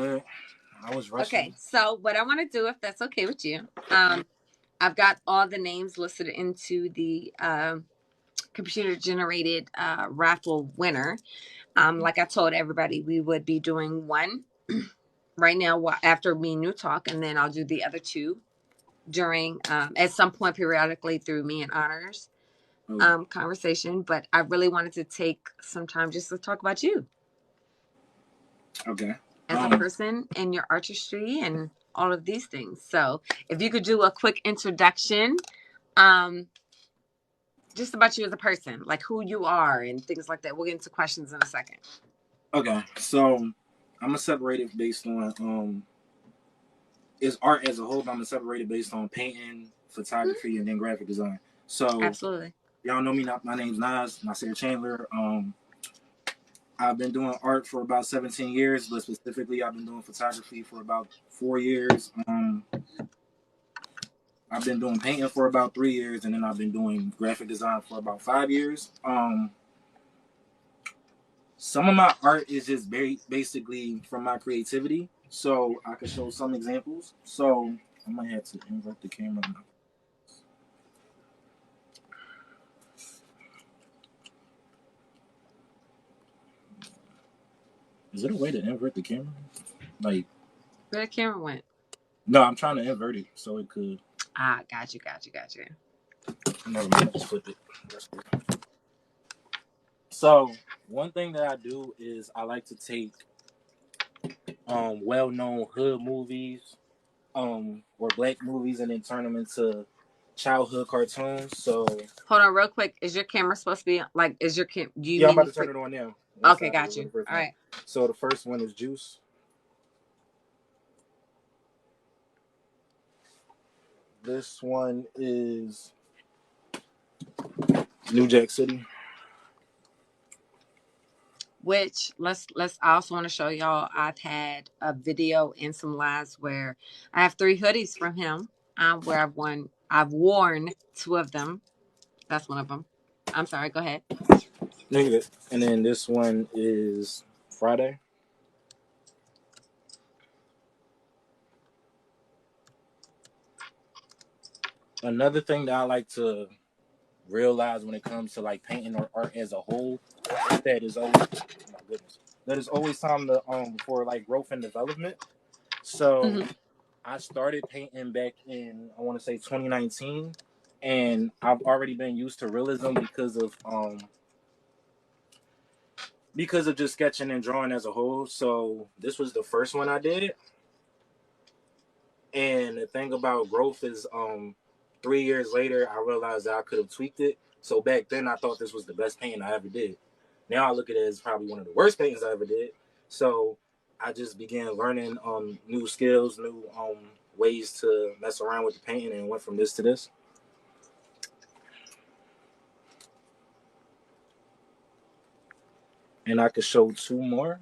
I was rushing. Okay, so what I want to do, if that's okay with you, I've got all the names listed into the computer generated raffle winner. Like I told everybody, we would be doing one right now after me and you talk, and then I'll do the other two during at some point periodically through me and Honors conversation. But I really wanted to take some time just to talk about you. Okay. As a person and your artistry and all of these things. So if you could do a quick introduction, um, just about you as a person, like who you are and things like that. We'll get into questions in a second. Okay. So I'm gonna separate it based on it's art as a whole, but I'm gonna separate it based on painting, photography, and then graphic design. So Absolutely. y'all know me. My name's Nas, Nasir Chandler. I've been doing art for about 17 years, but specifically I've been doing photography for about 4 years. I've been doing painting for about 3 years, and then I've been doing graphic design for about 5 years. Some of my art is just very basically from my creativity, so I could show some examples. So I might have to invert the camera now. Is it a way to invert the camera? Like, where the camera went? No, I'm trying to invert it so it could. Got you. Never mind, just flip it. So one thing that I do is I like to take well-known hood movies or black movies and then turn them into childhood cartoons. So hold on, real quick. Is your camera supposed to be like? Is your cam? Do you yeah, I'm mean about to to turn it on now. Okay, got you. All right. So the first one is Juice. This one is New Jack City. Which I also want to show y'all. I've had a video and some lives where I have 3 hoodies from him. Where I've worn 2 of them. That's one of them. I'm sorry. Go ahead. And then this one is Friday. Another thing that I like to realize when it comes to like painting or art as a whole is that is always my goodness. That is always time to for like growth and development. So I started painting back in I want to say 2019, and I've already been used to realism because of just sketching and drawing as a whole. So this was the first one I did. And the thing about growth is 3 years later I realized that I could have tweaked it. So back then I thought this was the best painting I ever did. Now I look at it as probably one of the worst paintings I ever did. So I just began learning new skills, new ways to mess around with the painting, and went from this to this. And I could show 2 more.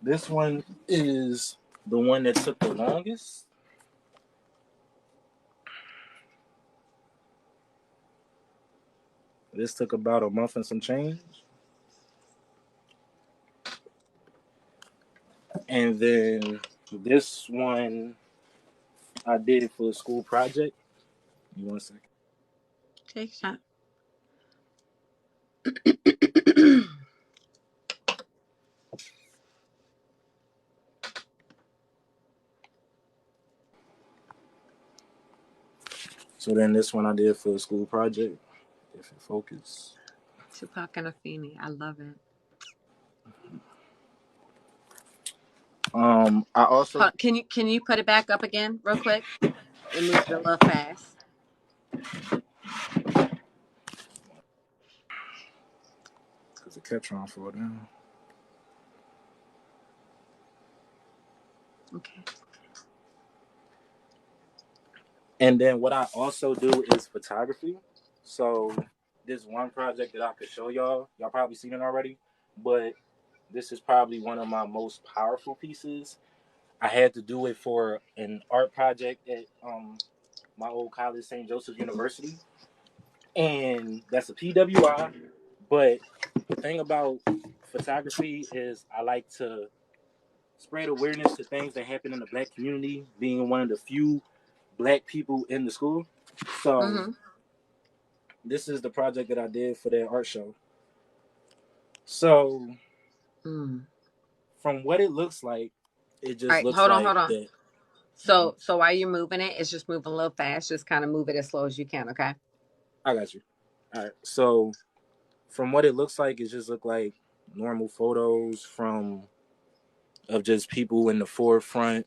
This one is the one that took the longest. This took about a month and some change. And then this one I did it for a school project. You want a second? Take a shot. So then this one I did for a school project. If it focus. Tupac and Afeni. I love it. I also Can you put it back up again real quick? It moved a little fast. because it kept trying to fall down. Okay. And then what I also do is photography. So this one project that I could show y'all probably seen it already, but this is probably one of my most powerful pieces. I had to do it for an art project at my old college, St. Joseph University, and that's a PWI. But the thing about photography is I like to spread awareness to things that happen in the black community, being one of the few black people in the school. So Mm-hmm. this is the project that I did for that art show. So Mm. from what it looks like, it All just right, looks hold on, like hold on. that. Mhm. So while you're moving it, it's just moving a little fast. Just kind of move it as slow as you can, okay? I got you. All right. So from what it looks like, it just look like normal photos from of just people in the forefront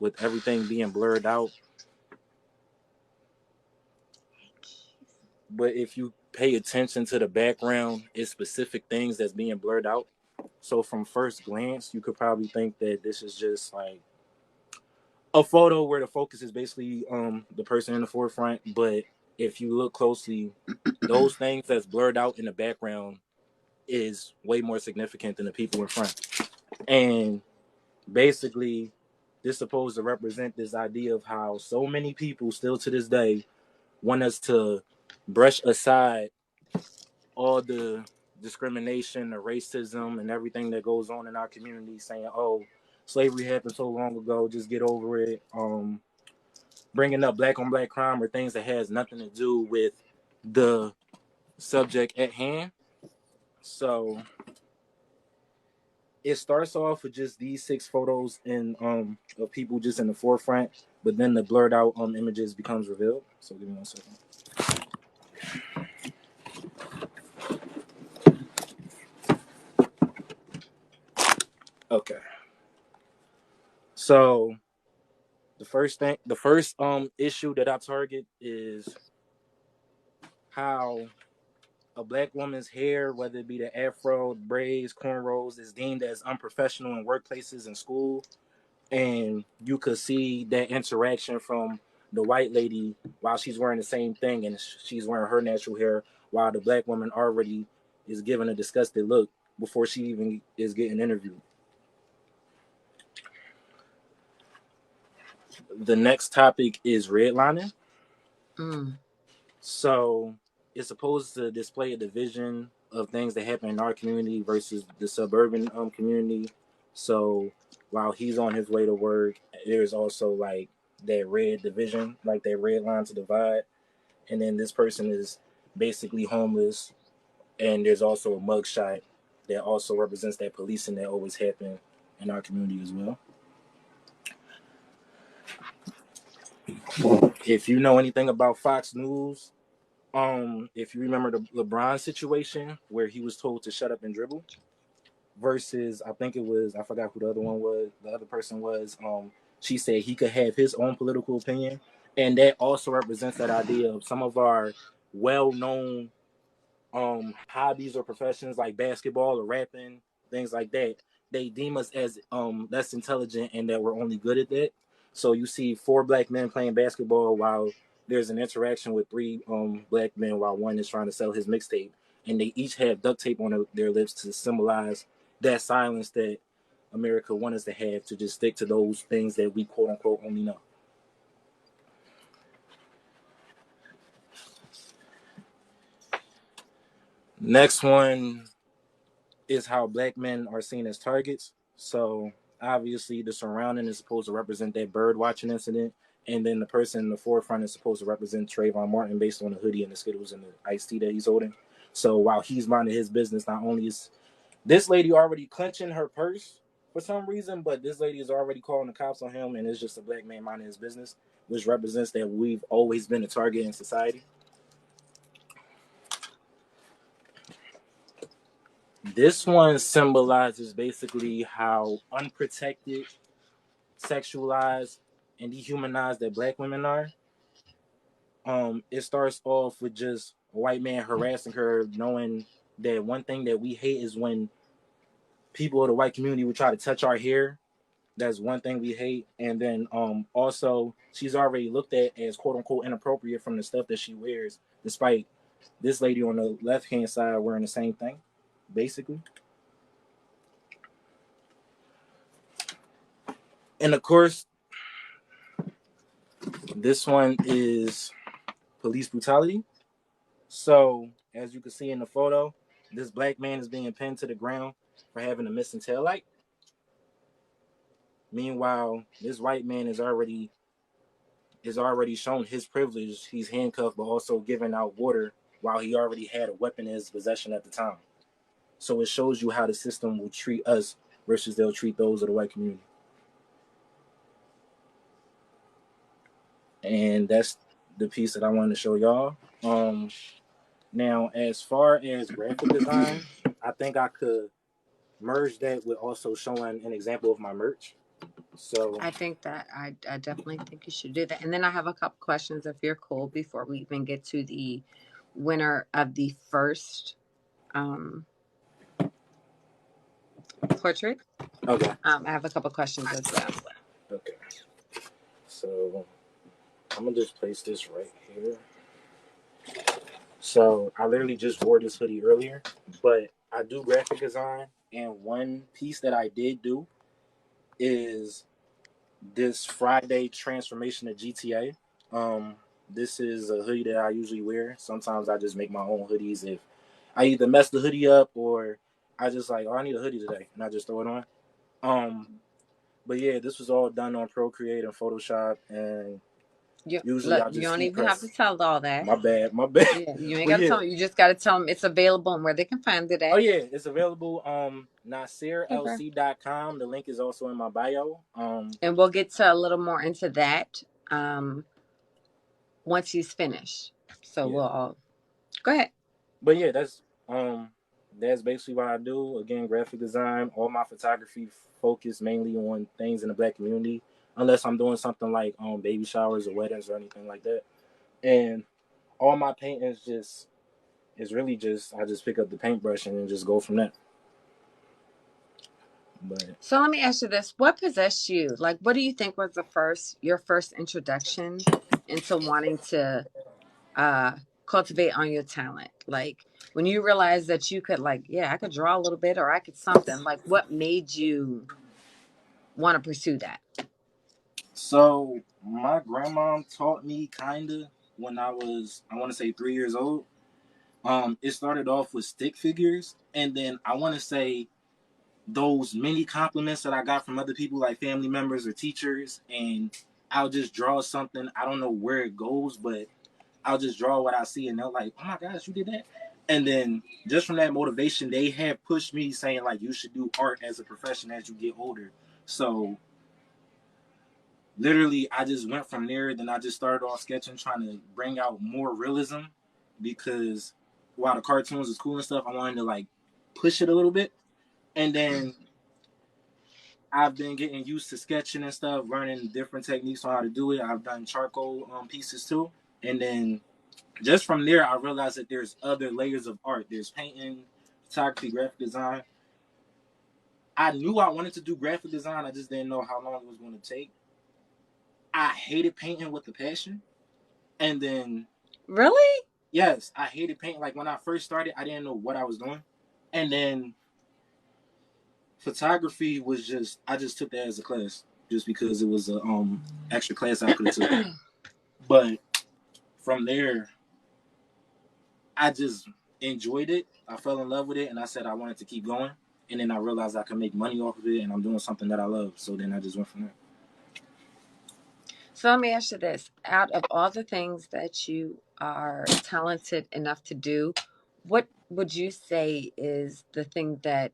with everything being blurred out. But if you pay attention to the background, it's specific things that's being blurred out. So from first glance, you could probably think that this is just like a photo where the focus is basically the person in the forefront. But if you look closely, those things that's blurred out in the background is way more significant than the people in front. And basically, this is supposed to represent this idea of how so many people still to this day want us to brush aside all the discrimination, the racism, and everything that goes on in our community, saying, "Oh, slavery happened so long ago, just get over it." Bringing up black on black crime or things that has nothing to do with the subject at hand. So it starts off with just these six photos in of people just in the forefront, but then the blurred out images becomes revealed. So give me 1 second. Okay. So the first issue that I target is how a black woman's hair, whether it be the afro, braids, cornrows, is deemed as unprofessional in workplaces and school. And you could see that interaction from the white lady while she's wearing the same thing and she's wearing her natural hair, while the black woman already is given a disgusted look before she even is getting interviewed. The next topic is redlining. Mm. So it's supposed to display a division of things that happen in our community versus the suburban community. So while he's on his way to work, there's also like that red division, like that red line to divide. And then this person is basically homeless, and there's also a mugshot that also represents that policing that always happen in our community as well. If you know anything about Fox News, if you remember the LeBron situation where he was told to shut up and dribble, versus I think it was I forgot who the other one was. The other person was she said he could have his own political opinion, and that also represents that idea of some of our well-known hobbies or professions like basketball or rapping, things like that. They deem us as less intelligent and that we're only good at that. So you see four black men playing basketball while there's an interaction with three black men while one is trying to sell his mixtape, and they each have duct tape on their lips to symbolize that silence that America wants us to have, to just stick to those things that we quote unquote only know. Next one is how black men are seen as targets. So obviously the surrounding is supposed to represent that bird watching incident, and then the person in the forefront is supposed to represent Trayvon Martin based on the hoodie and the Skittles and the iced tea that he's holding. So while he's minding his business, not only is this lady already clenching her purse for some reason, but this lady is already calling the cops on him, and it's just a black man minding his business, which represents that we've always been a target in society. This one symbolizes basically how unprotected, sexualized, and dehumanized that black women are. It starts off with just a white man harassing her, knowing that one thing that we hate is when people of the white community would try to touch our hair. That's one thing we hate. And then also she's already looked at as quote unquote inappropriate from the stuff that she wears, despite this lady on the left hand side wearing the same thing, basically. And of course, this one is police brutality. So, as you can see in the photo, this black man is being pinned to the ground for having a missing tail light. Meanwhile, this white man is already shown his privilege. He's handcuffed, but also giving out water while he already had a weapon in his possession at the time. So it shows you how the system will treat us versus they'll treat those of the white community. And that's the piece that I wanted to show y'all. Now, as far as graphic design, I think I could merge that with also showing an example of my merch. So I think that I definitely think you should do that. And then I have a couple questions if you're cool before we even get to the winner of the first portrait. okay. I have a couple questions as well. Okay. So I'm gonna just place this right here. So I literally just wore this hoodie earlier, but I do graphic design, and one piece that I did do is this Friday transformation of GTA. This is a hoodie that I usually wear. Sometimes I just make my own hoodies if I either mess the hoodie up or I just like, oh, I need a hoodie today, and I just throw it on. But yeah, this was all done on Procreate and Photoshop, and usually I You just don't heat even have press. to tell all that. My bad, my bad. Yeah, you ain't But got to yeah, tell them. You just got to tell them it's available and where they can find it oh at. yeah, it's available. Okay. NasirLC.com. The link is also in my bio. And we'll get to a little more into that once he's finished. So Yeah. we'll all go ahead. But yeah, that's basically what I do. Again, graphic design. All my photography focus mainly on things in the black community, unless I'm doing something like baby showers or weddings or anything like that. And all my paintings just is really just I just pick up the paintbrush and then just go from that. But So let me ask you this: what possessed you? Like, what do you think was your first introduction into wanting to uh, cultivate on your talent? Like, when you realized that you could, like, yeah, I could draw a little bit, or I could something. Like, what made you want to pursue that? so my grandma taught me kinda when I want to say 3 years old. It started off with stick figures, and then I want to say those many compliments that I got from other people, like family members or teachers, and I'll just draw something. I don't know where it goes, but I'll just draw what I see, and they're like, "Oh my gosh, you did that!" And then just from that motivation, they have pushed me, saying like, "You should do art as a profession as you get older." So literally, I just went from there. Then I just started off sketching, trying to bring out more realism, because while the cartoons is cool and stuff, I wanted to like push it a little bit. And then I've been getting used to sketching and stuff, learning different techniques on how to do it. I've done charcoal pieces too, and then just from there, I realized that there's other layers of art. There's painting, photography, graphic design. I knew I wanted to do graphic design. I just didn't know how long it was going to take. I hated painting with a passion, and then Really? yes, I hated painting. Like when I first started, I didn't know what I was doing, and then photography was just I just took that as a class just because it was a extra class I could have took. But from there, I just enjoyed it. I fell in love with it, and I said I wanted to keep going. And then I realized I could make money off of it, and I'm doing something that I love. So then I just went from there. So let me ask you this. Out of all the things that you are talented enough to do, what would you say is the thing that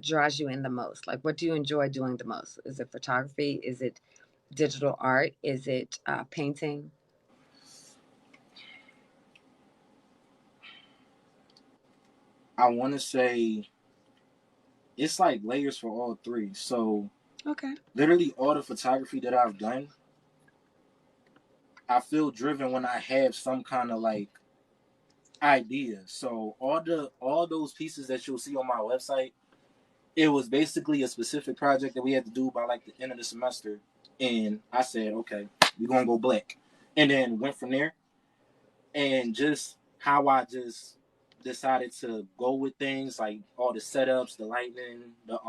draws you in the most? Like, what do you enjoy doing the most? Is it photography? Is it digital art? Is it painting? I want to say it's like layers for all three. So Okay. literally all the photography that I've done, I feel driven when I have some kind of like idea. So all those pieces that you'll see on my website, it was basically a specific project that we had to do by like the end of the semester. And I said, okay, we're gonna go black. And then went from there. And just how I just decided to go with things, like all the setups, the lighting, the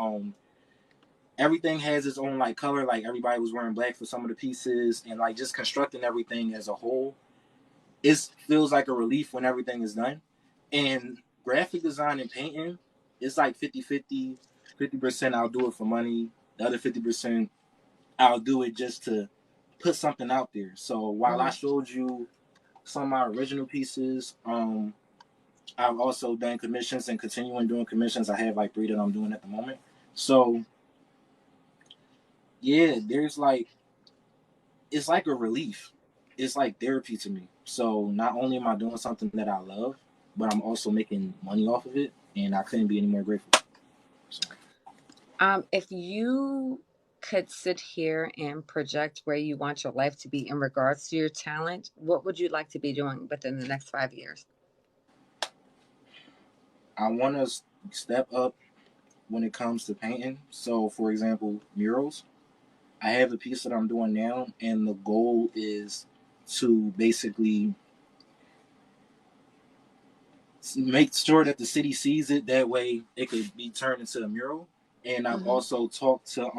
everything has its own like color. Like everybody was wearing black for some of the pieces, and like just constructing everything as a whole, it feels like a relief when everything is done. And graphic design and painting, it's like 50-50. 50% I'll do it for money. The other 50% I'll do it just to put something out there. So while I showed you some of my original pieces, I've also done commissions and continuing doing commissions. I have like 3 that I'm doing at the moment. So yeah, there's like, it's like a relief. It's like therapy to me. So not only am I doing something that I love, but I'm also making money off of it, and I couldn't be any more grateful. So. If you could sit here and project where you want your life to be in regards to your talent, what would you like to be doing within the next 5 years? I want to step up when it comes to painting. So, for example, murals. I have a piece that I'm doing now, and the goal is to basically make sure that the city sees it. That way, it could be turned into a mural. And I've also talked to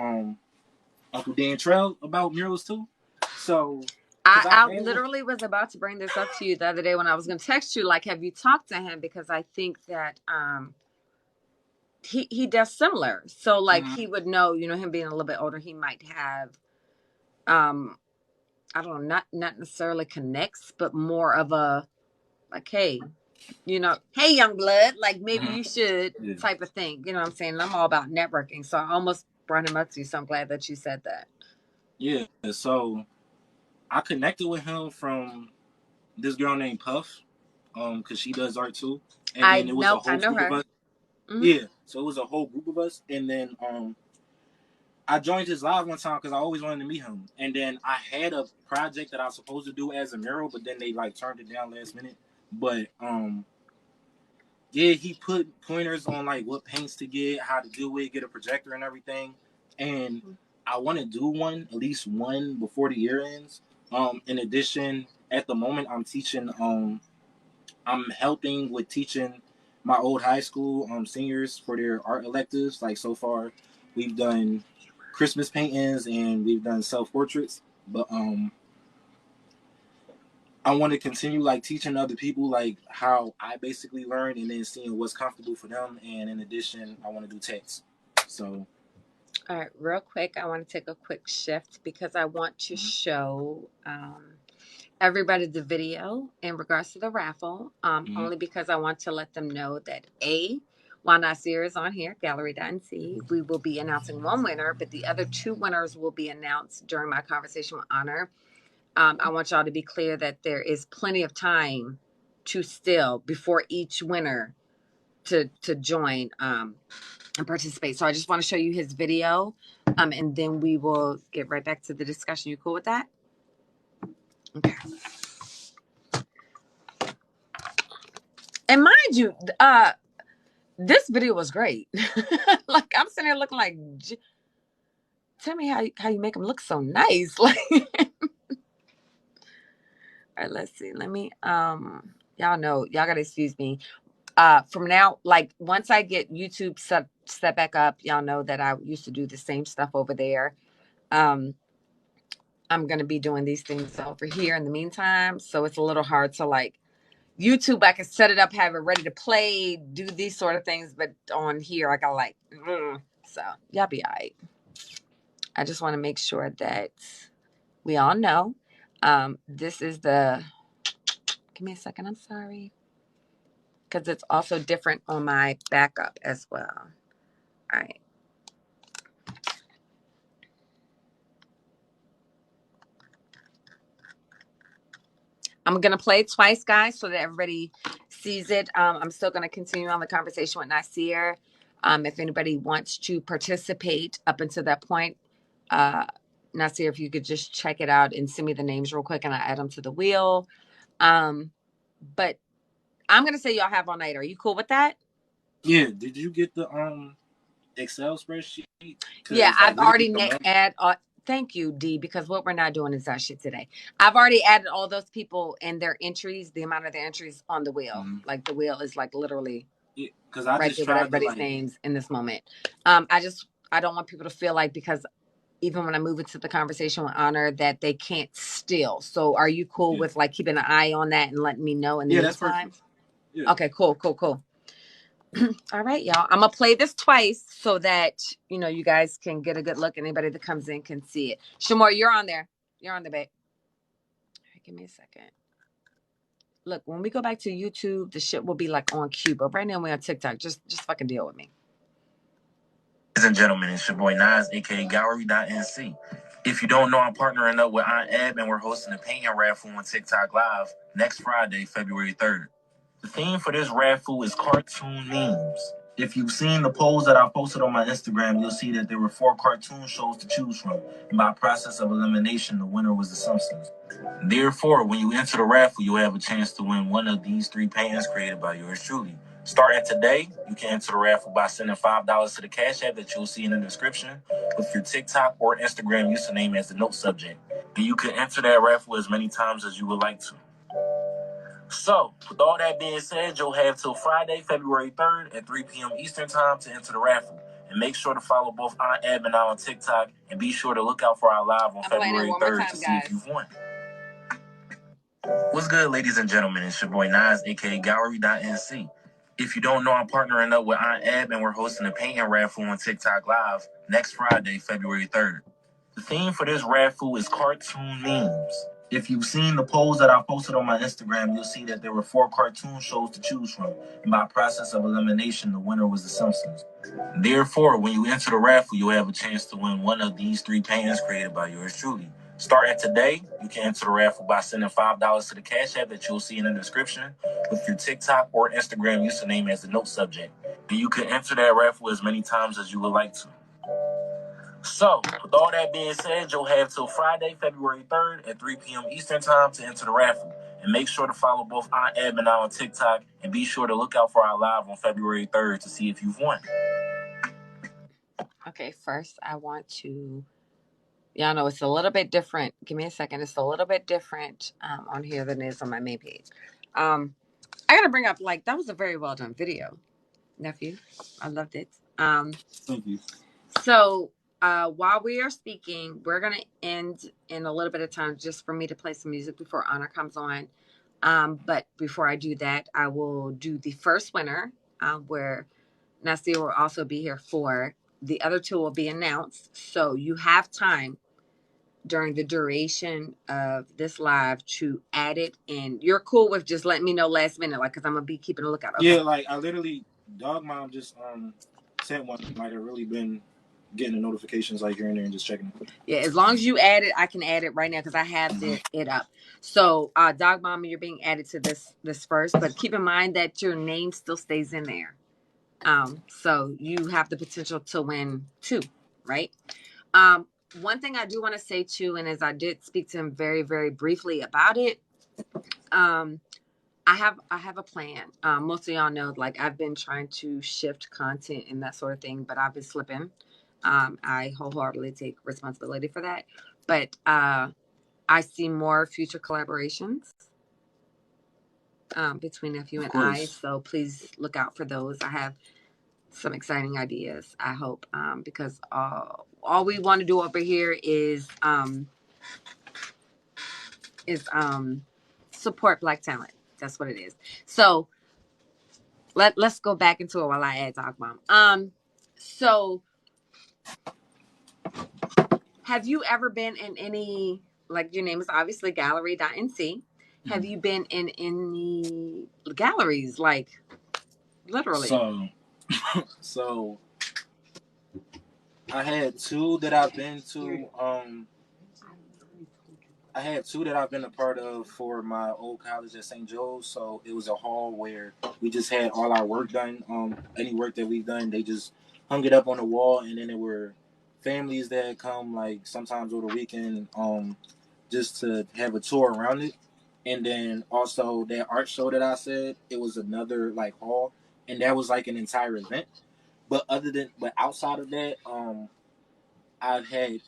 Uncle Dan Trail about murals too. So, because I I have, literally was about to bring this up to you the other day when I was going to text you. Like, have you talked to him? Because I think that he does similar. So, like, he would know. You know, him being a little bit older, he might have I don't know, not necessarily connects, but more of a like, hey, you know, hey, young blood, like maybe you should type of thing. You know what I'm saying? I'm all about networking, so I almost brought him up to you. So I'm glad that you said that. Yeah, so I connected with him from this girl named Puff, because she does art too, and then it was a I whole know group of her. us. Yeah, so it was a whole group of us, and then I joined his live one time because I always wanted to meet him, and then I had a project that I was supposed to do as a mural, but then they like turned it down last minute. But yeah, he put pointers on like what paints to get, how to do it, get a projector and everything, and I want to do one, at least one, before the year ends. In addition, at the moment, I'm teaching. I'm helping with teaching my old high school seniors for their art electives. Like so far, we've done Christmas paintings and we've done self portraits. But I want to continue like teaching other people like how I basically learned, and then seeing what's comfortable for them. And in addition, I want to do text. So. All right, real quick, I want to take a quick shift because I want to show everybody the video in regards to the raffle, only because I want to let them know that while Nasir is on here, Gallery.NC, we will be announcing one winner, but the other 2 winners will be announced during my conversation with Honor. I want y'all to be clear that there is plenty of time to still before each winner to join and participate. So I just want to show you his video, and then we will get right back to the discussion. You cool with that? Okay. And mind you, this video was great. Like I'm sitting here looking like, tell me how you make them look so nice. Like, all right, let's see. Let me y'all know, y'all gotta excuse me. From now, like once I get YouTube set back up, y'all know that I used to do the same stuff over there. I'm gonna be doing these things over here in the meantime, so it's a little hard to like YouTube. I can set it up, have it ready to play, do these sort of things, but on here I got like, so y'all be all right. I just want to make sure that we all know. This is the. Give me a second. I'm sorry. Because it's also different on my backup as well. All right. I'm going to play it twice, guys, so that everybody sees it. I'm still going to continue on the conversation with Nasir. If anybody wants to participate up until that point, Nasir, if you could just check it out and send me the names real quick and I'll add them to the wheel. But I'm going to say y'all have all night. Are you cool with that? Yeah. Did you get the Excel spreadsheet? Yeah, Like, I've already thank you, D, because what we're not doing is that shit today. I've already added all those people and their entries, the amount of their entries on the wheel. Like the wheel is like literally right there with everybody's names in this moment. I don't want people to feel like, because even when I move into the conversation with Honor, that they can't steal. So are you cool with like keeping an eye on that and letting me know in the meantime? That's perfect. Yeah. Okay, cool. All right, y'all. I'm gonna play this twice so that you guys can get a good look. Anybody that comes in can see it. Shamor, you're on there. You're on the babe. All right, give me a second. Look, when we go back to YouTube, the shit will be like on cue. But right now we're on TikTok. Just fucking deal with me. Ladies and gentlemen, it's your boy Nas, aka Gallery.NC. If you don't know, I'm partnering up with Aunt Ab, and we're hosting a painting raffle on TikTok Live next Friday, February 3rd. The theme for this raffle is cartoon memes. If you've seen the polls that I posted on my Instagram, you'll see that there were 4 cartoon shows to choose from. And by process of elimination, the winner was The Simpsons. Therefore, when you enter the raffle, you'll have a chance to win one of these 3 paintings created by yours truly. Starting today, you can enter the raffle by sending $5 to the Cash App that you'll see in the description with your TikTok or Instagram username as the note subject. And you can enter that raffle as many times as you would like to. So, with all that being said, you'll have till Friday, February 3rd at 3 p.m. Eastern Time to enter the raffle. And make sure to follow both Aunt Ab and I on TikTok, and be sure to look out for our live on February 3rd to see if you've won. What's good, ladies and gentlemen? It's your boy Nas, aka Gallery.NC. If you don't know, I'm partnering up with Aunt Ab, and we're hosting a painting raffle on TikTok Live next Friday, February 3rd. The theme for this raffle is cartoon memes. If you've seen the polls that I posted on my Instagram, you'll see that there were 4 cartoon shows to choose from. And by process of elimination, the winner was The Simpsons. Therefore, when you enter the raffle, you'll have a chance to win one of these 3 paintings created by yours truly. Starting today, you can enter the raffle by sending $5 to the Cash App that you'll see in the description with your TikTok or Instagram username as the note subject. And you can enter that raffle as many times as you would like to. So, with all that being said, you'll have till Friday, February 3rd at 3 p.m. Eastern Time to enter the raffle. And make sure to follow both Aunt Ab and I on TikTok, and be sure to look out for our live on February 3rd to see if you've won. Okay, first I want to, y'all know it's a little bit different. Give me a second. It's a little bit different on here than it is on my main page. I gotta bring up, like, that was a very well done video, nephew. I loved it. Thank you. So while we are speaking, we're going to end in a little bit of time just for me to play some music before Honor comes on. But before I do that, I will do the first winner, where Nasir will also be here for. The other 2 will be announced. So you have time during the duration of this live to add it. And you're cool with just letting me know last minute, like, because I'm going to be keeping a lookout. Okay? Yeah, like, I literally, Dog Mom just sent one. Like, I've really been getting the notifications, like, here and there and just checking. Yeah, as long as you add it, I can add it right now because I have it up. So, Dog Mama, you're being added to this first, but keep in mind that your name still stays in there. So you have the potential to win 2, right? One thing I do want to say too, and as I did speak to him very, very briefly about it, I have a plan. Most of y'all know, like, I've been trying to shift content and that sort of thing, but I've been slipping. I wholeheartedly take responsibility for that. But I see more future collaborations between Nephew and I. So please look out for those. I have some exciting ideas, I hope, because all we want to do over here is support Black talent. That's what it is. So let's go back into it while I add Dog Mom. So have you ever been in any, like, your name is obviously Gallery.NC. Have you been in any galleries, like, literally? So I had 2 that I've been to. I had 2 that I've been a part of for my old college at St. Joe's. So it was a hall where we just had all our work done. Any work that we've done, they just hung it up on the wall, and then there were families that had come, like, sometimes over the weekend, just to have a tour around it. And then also that art show that I said, it was another, like, hall, and that was like an entire event. But outside of that, I've had,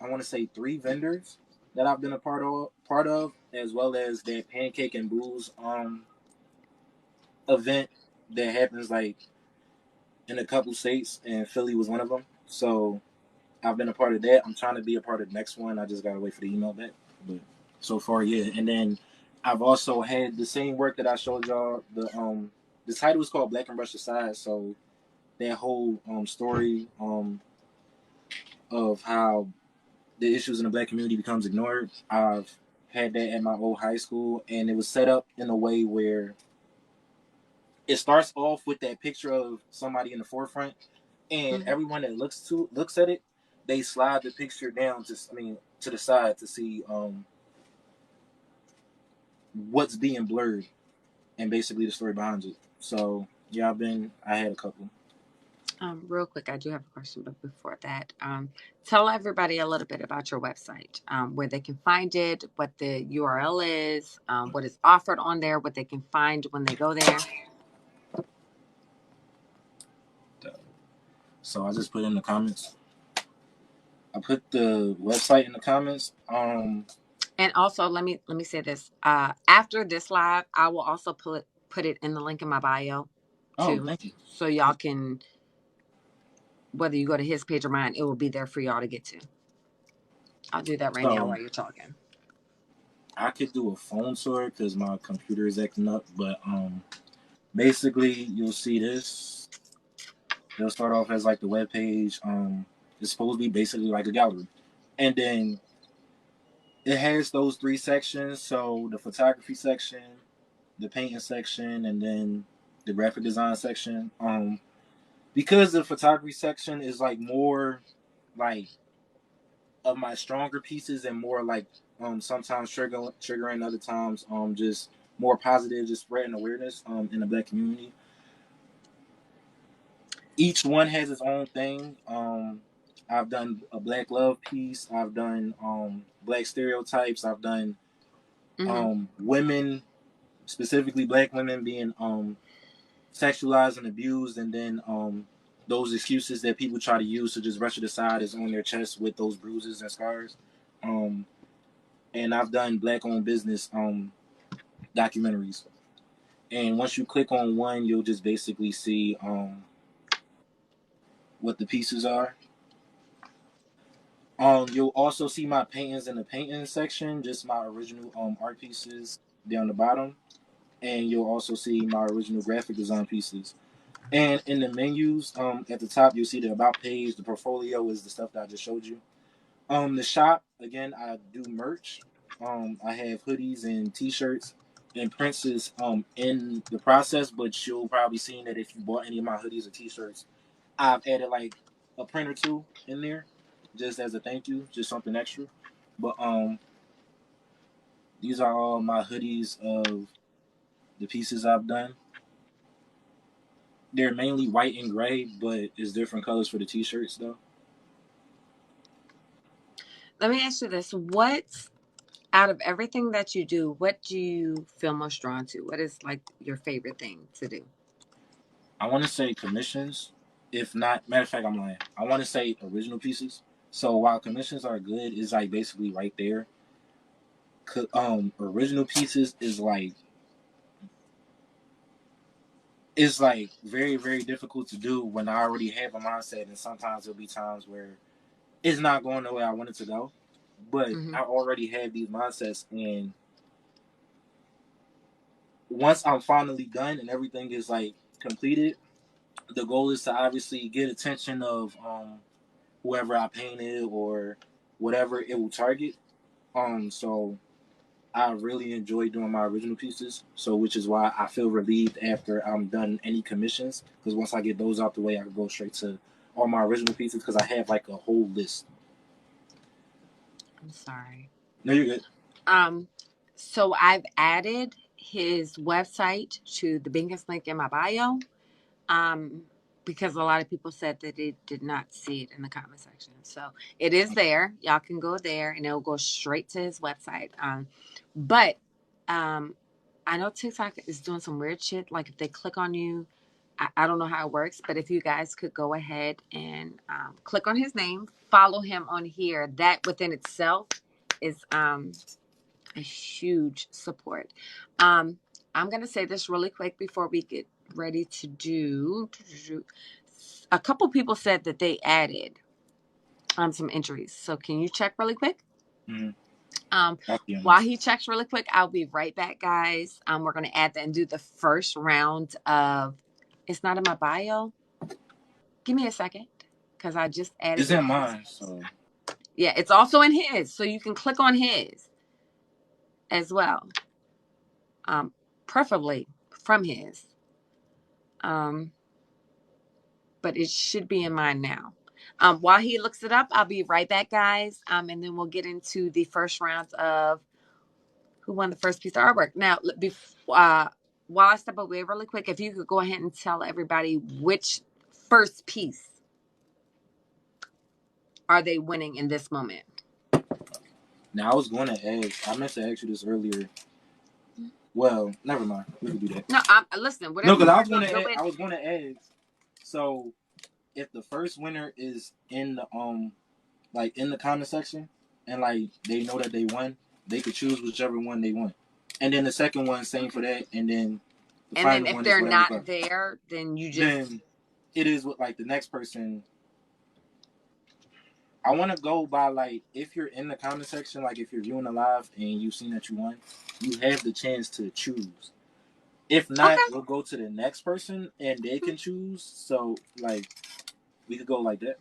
I want to say, 3 vendors that I've been a part of, as well as that Pancake and Booze event that happens, like, in a couple states, and Philly was one of them. So I've been a part of that. I'm trying to be a part of the next one. I just gotta wait for the email back. But so far, yeah. And then I've also had the same work that I showed y'all, the the title is called Black and Brush Aside. So that whole story of how the issues in the black community becomes ignored. I've had that at my old high school, and it was set up in a way where it starts off with that picture of somebody in the forefront, and everyone that looks at it, they slide the picture down to the side to see what's being blurred and basically the story behind it. So yeah, I had a couple. Real quick, I do have a question, but before that, tell everybody a little bit about your website, where they can find it, what the URL is, what is offered on there, what they can find when they go there. So I just put in the comments. I put the website in the comments. And also, let me say this. After this live, I will also put it in the link in my bio Oh, too, thank you. so y'all can, whether you go to his page or mine, it will be there for y'all to get to. I'll do that right now while you're talking. I could do a phone tour because my computer is acting up, but basically you'll see this. They'll start off as like the web page. It's supposed to be basically like a gallery, and then it has those three sections. So the photography section, the painting section, and then the graphic design section. Because the photography section is like more like of my stronger pieces and more like sometimes triggering, other times just more positive, just spreading awareness in the black community. Each one has its own thing. I've done a black love piece. I've done black stereotypes. I've done women, specifically black women, being sexualized and abused, and then those excuses that people try to use to just brush it aside is on their chest with those bruises and scars. And I've done black-owned business documentaries. And once you click on one, you'll just basically see what the pieces are. You'll also see my paintings in the painting section, just my original art pieces down the bottom, and you'll also see my original graphic design pieces. And in the menus, at the top, you'll see the about page. The portfolio is the stuff that I just showed you. The shop, again, I do merch. I have hoodies and T-shirts, and prints is in the process. But you'll probably see that if you bought any of my hoodies or T-shirts, I've added like a print or two in there, just as a thank you, just something extra. But these are all my hoodies of the pieces I've done. They're mainly white and gray, but it's different colors for the T-shirts though. Let me ask you this: What, out of everything that you do, what do you feel most drawn to? What is like your favorite thing to do? I want to say commissions. If not, matter of fact, I'm lying. I want to say original pieces. So while commissions are good, it's like basically right there. Original pieces is like it's like very very difficult to do when I already have a mindset, and sometimes there'll be times where it's not going the way I want it to go. But I already have these mindsets, and once I'm finally done and everything is like completed, the goal is to obviously get attention of whoever I painted or whatever it will target. So I really enjoy doing my original pieces. So which is why I feel relieved after I'm done any commissions, because once I get those out the way, I can go straight to all my original pieces because I have like a whole list. I'm sorry. No, you're good. So I've added his website to the biggest link in my bio. Um, because a lot of people said that they did not see it in the comment section. So it is there. Y'all can go there and it'll go straight to his website. But I know TikTok is doing some weird shit. Like if they click on you, I don't know how it works, but if you guys could go ahead and click on his name, follow him on here, that within itself is a huge support. I'm going to say this really quick before we get ready to do. A couple people said that they added some entries. So can you check really quick? Mm-hmm. While he checks really quick, I'll be right back, guys. We're going to add that and do the first round of. It's not in my bio. Give me a second, because I just added. It's in mine, so. Yeah, it's also in his, so you can click on his as well. Preferably from his. But it should be in mine now. While he looks it up, I'll be right back, guys. And then we'll get into the first round of who won the first piece of artwork. Now, while I step away really quick, if you could go ahead and tell everybody which first piece are they winning in this moment. Now, I meant to ask you this earlier. Well, never mind. We can do that. No, listen. No, because I was going to ask. So, if the first winner is in the in the comment section, and like they know that they won, they could choose whichever one they want, and then the second one, same for that, and then the final one. And then if they're not there, then you just then it is what like the next person. I want to go by like if you're in the comment section, like if you're viewing the live and you've seen that you won, you have the chance to choose. If not, we'll go to the next person and they can choose. So like we could go like that.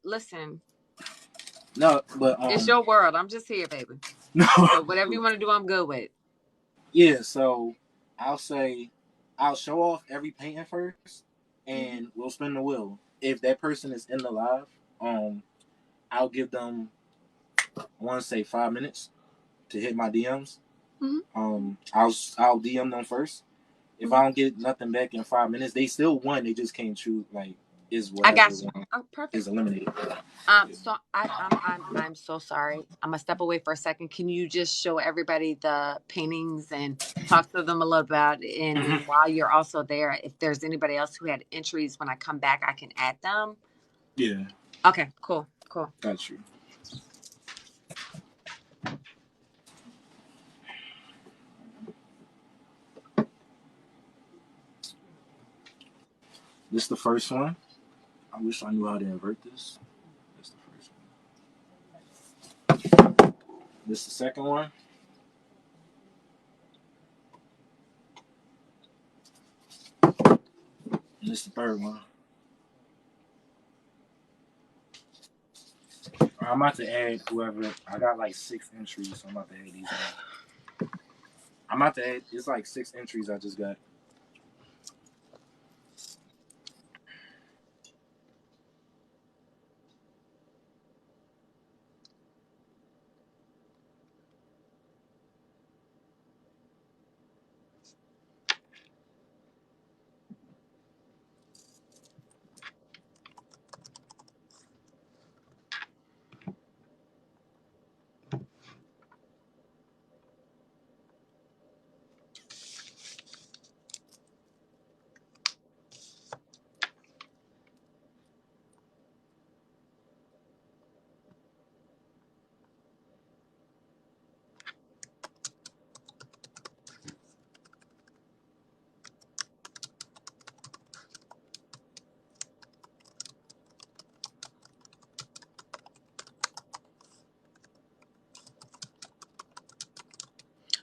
Listen. No, but it's your world. I'm just here, baby. No. So whatever you want to do, I'm good with. Yeah, so I'll show off every painting first, and we'll spin the wheel. If that person is in the live, I'll give them, I want to say 5 minutes to hit my DMs. Mm-hmm. I'll DM them first. If I don't get nothing back in 5 minutes, they still won. They just can't choose is whatever I got you. Oh, perfect. Is eliminated. So I'm so sorry. I'm gonna step away for a second. Can you just show everybody the paintings and talk to them a little about it? And while you're also there, if there's anybody else who had entries, when I come back, I can add them. Yeah. Okay. Cool. Got you. This is the first one. I wish I knew how to invert this. This is the first one. This is the second one. And this is the third one. I'm about to add whoever. I got like 6 entries, so I'm about to add these. I'm about to add. It's like 6 entries I just got.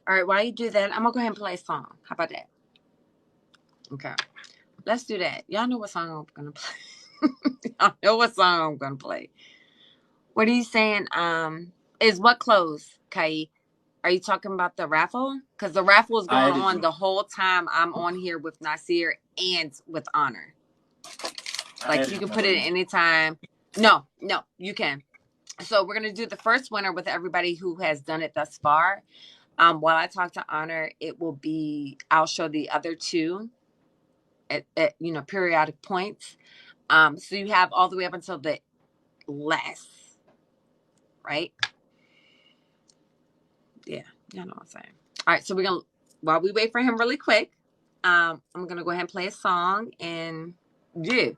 All right. While you do that, I'm gonna go ahead and play a song. How about that? Okay. Let's do that. Y'all know what song I'm gonna play. Y'all know what song I'm gonna play. What are you saying? Is what close, Kai? Are you talking about the raffle? Because the raffle is going on the whole time I'm on here with Nasir and with Honor. Like you can put it anytime. No, you can. So we're gonna do the first winner with everybody who has done it thus far. While I talk to Honor, I'll show the other two at periodic points. So you have all the way up until the last, right? Yeah, you know what I'm saying. All right, so while we wait for him really quick, I'm gonna go ahead and play a song, and yeah,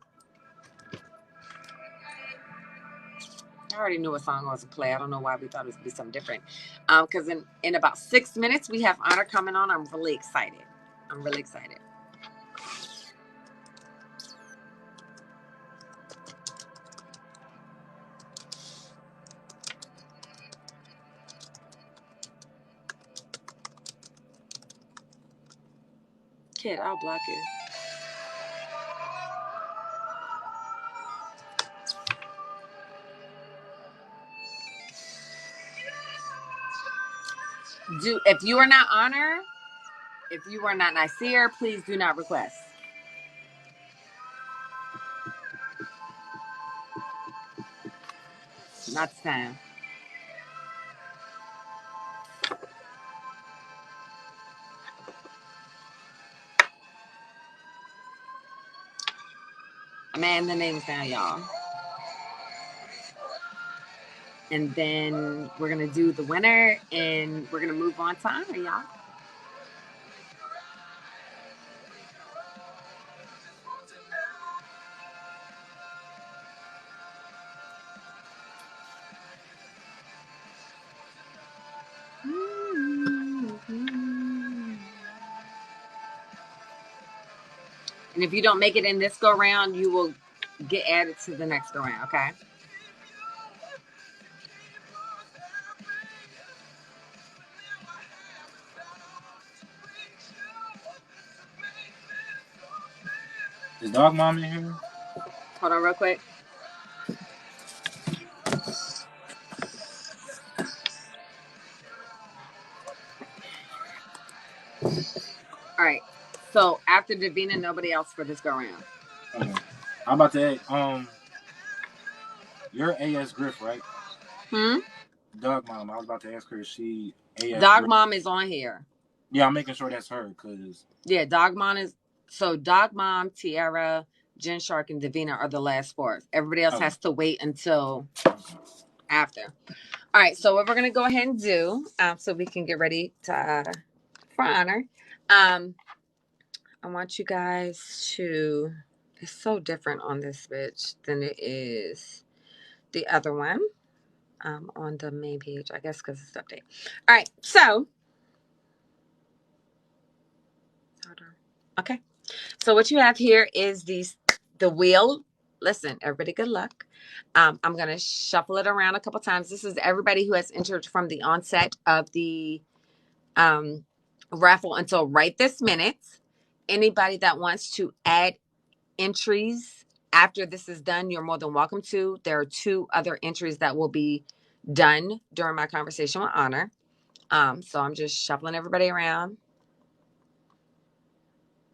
I already knew what song I was to play. I don't know why we thought it would be something different. Because in about 6 minutes we have Honor coming on. I'm really excited. kid. I'll block you. If you are not Honor, if you are not Nasir, please do not request. Not this time. I'm adding the names down, y'all. And then we're going to do the winner, and we're going to move on to Honor, y'all. And if you don't make it in this go round, you will get added to the next go round, okay? Is Dog Mom in here? Hold on real quick. All right. So after Davina, nobody else for this go round. Okay. I'm about to add, you're AS Griff, right? Dog Mom. I was about to ask her if she AS Dog Griff. Mom is on here. Yeah, I'm making sure that's her, because... Yeah, Dog Mom is... So Dog Mom, Tiara, Jen Shark, and Davina are the last four. Everybody else has to wait until after. All right, so what we're going to go ahead and do, so we can get ready to for Honor, I want you guys to... It's so different on this bitch than it is the other one on the main page, I guess, because it's update. All right, so... Hold on. Okay. So what you have here is the wheel. Listen, everybody, good luck. I'm going to shuffle it around a couple times. This is everybody who has entered from the onset of the raffle until right this minute. Anybody that wants to add entries after this is done, you're more than welcome to. There are 2 other entries that will be done during my conversation with Honor. So I'm just shuffling everybody around.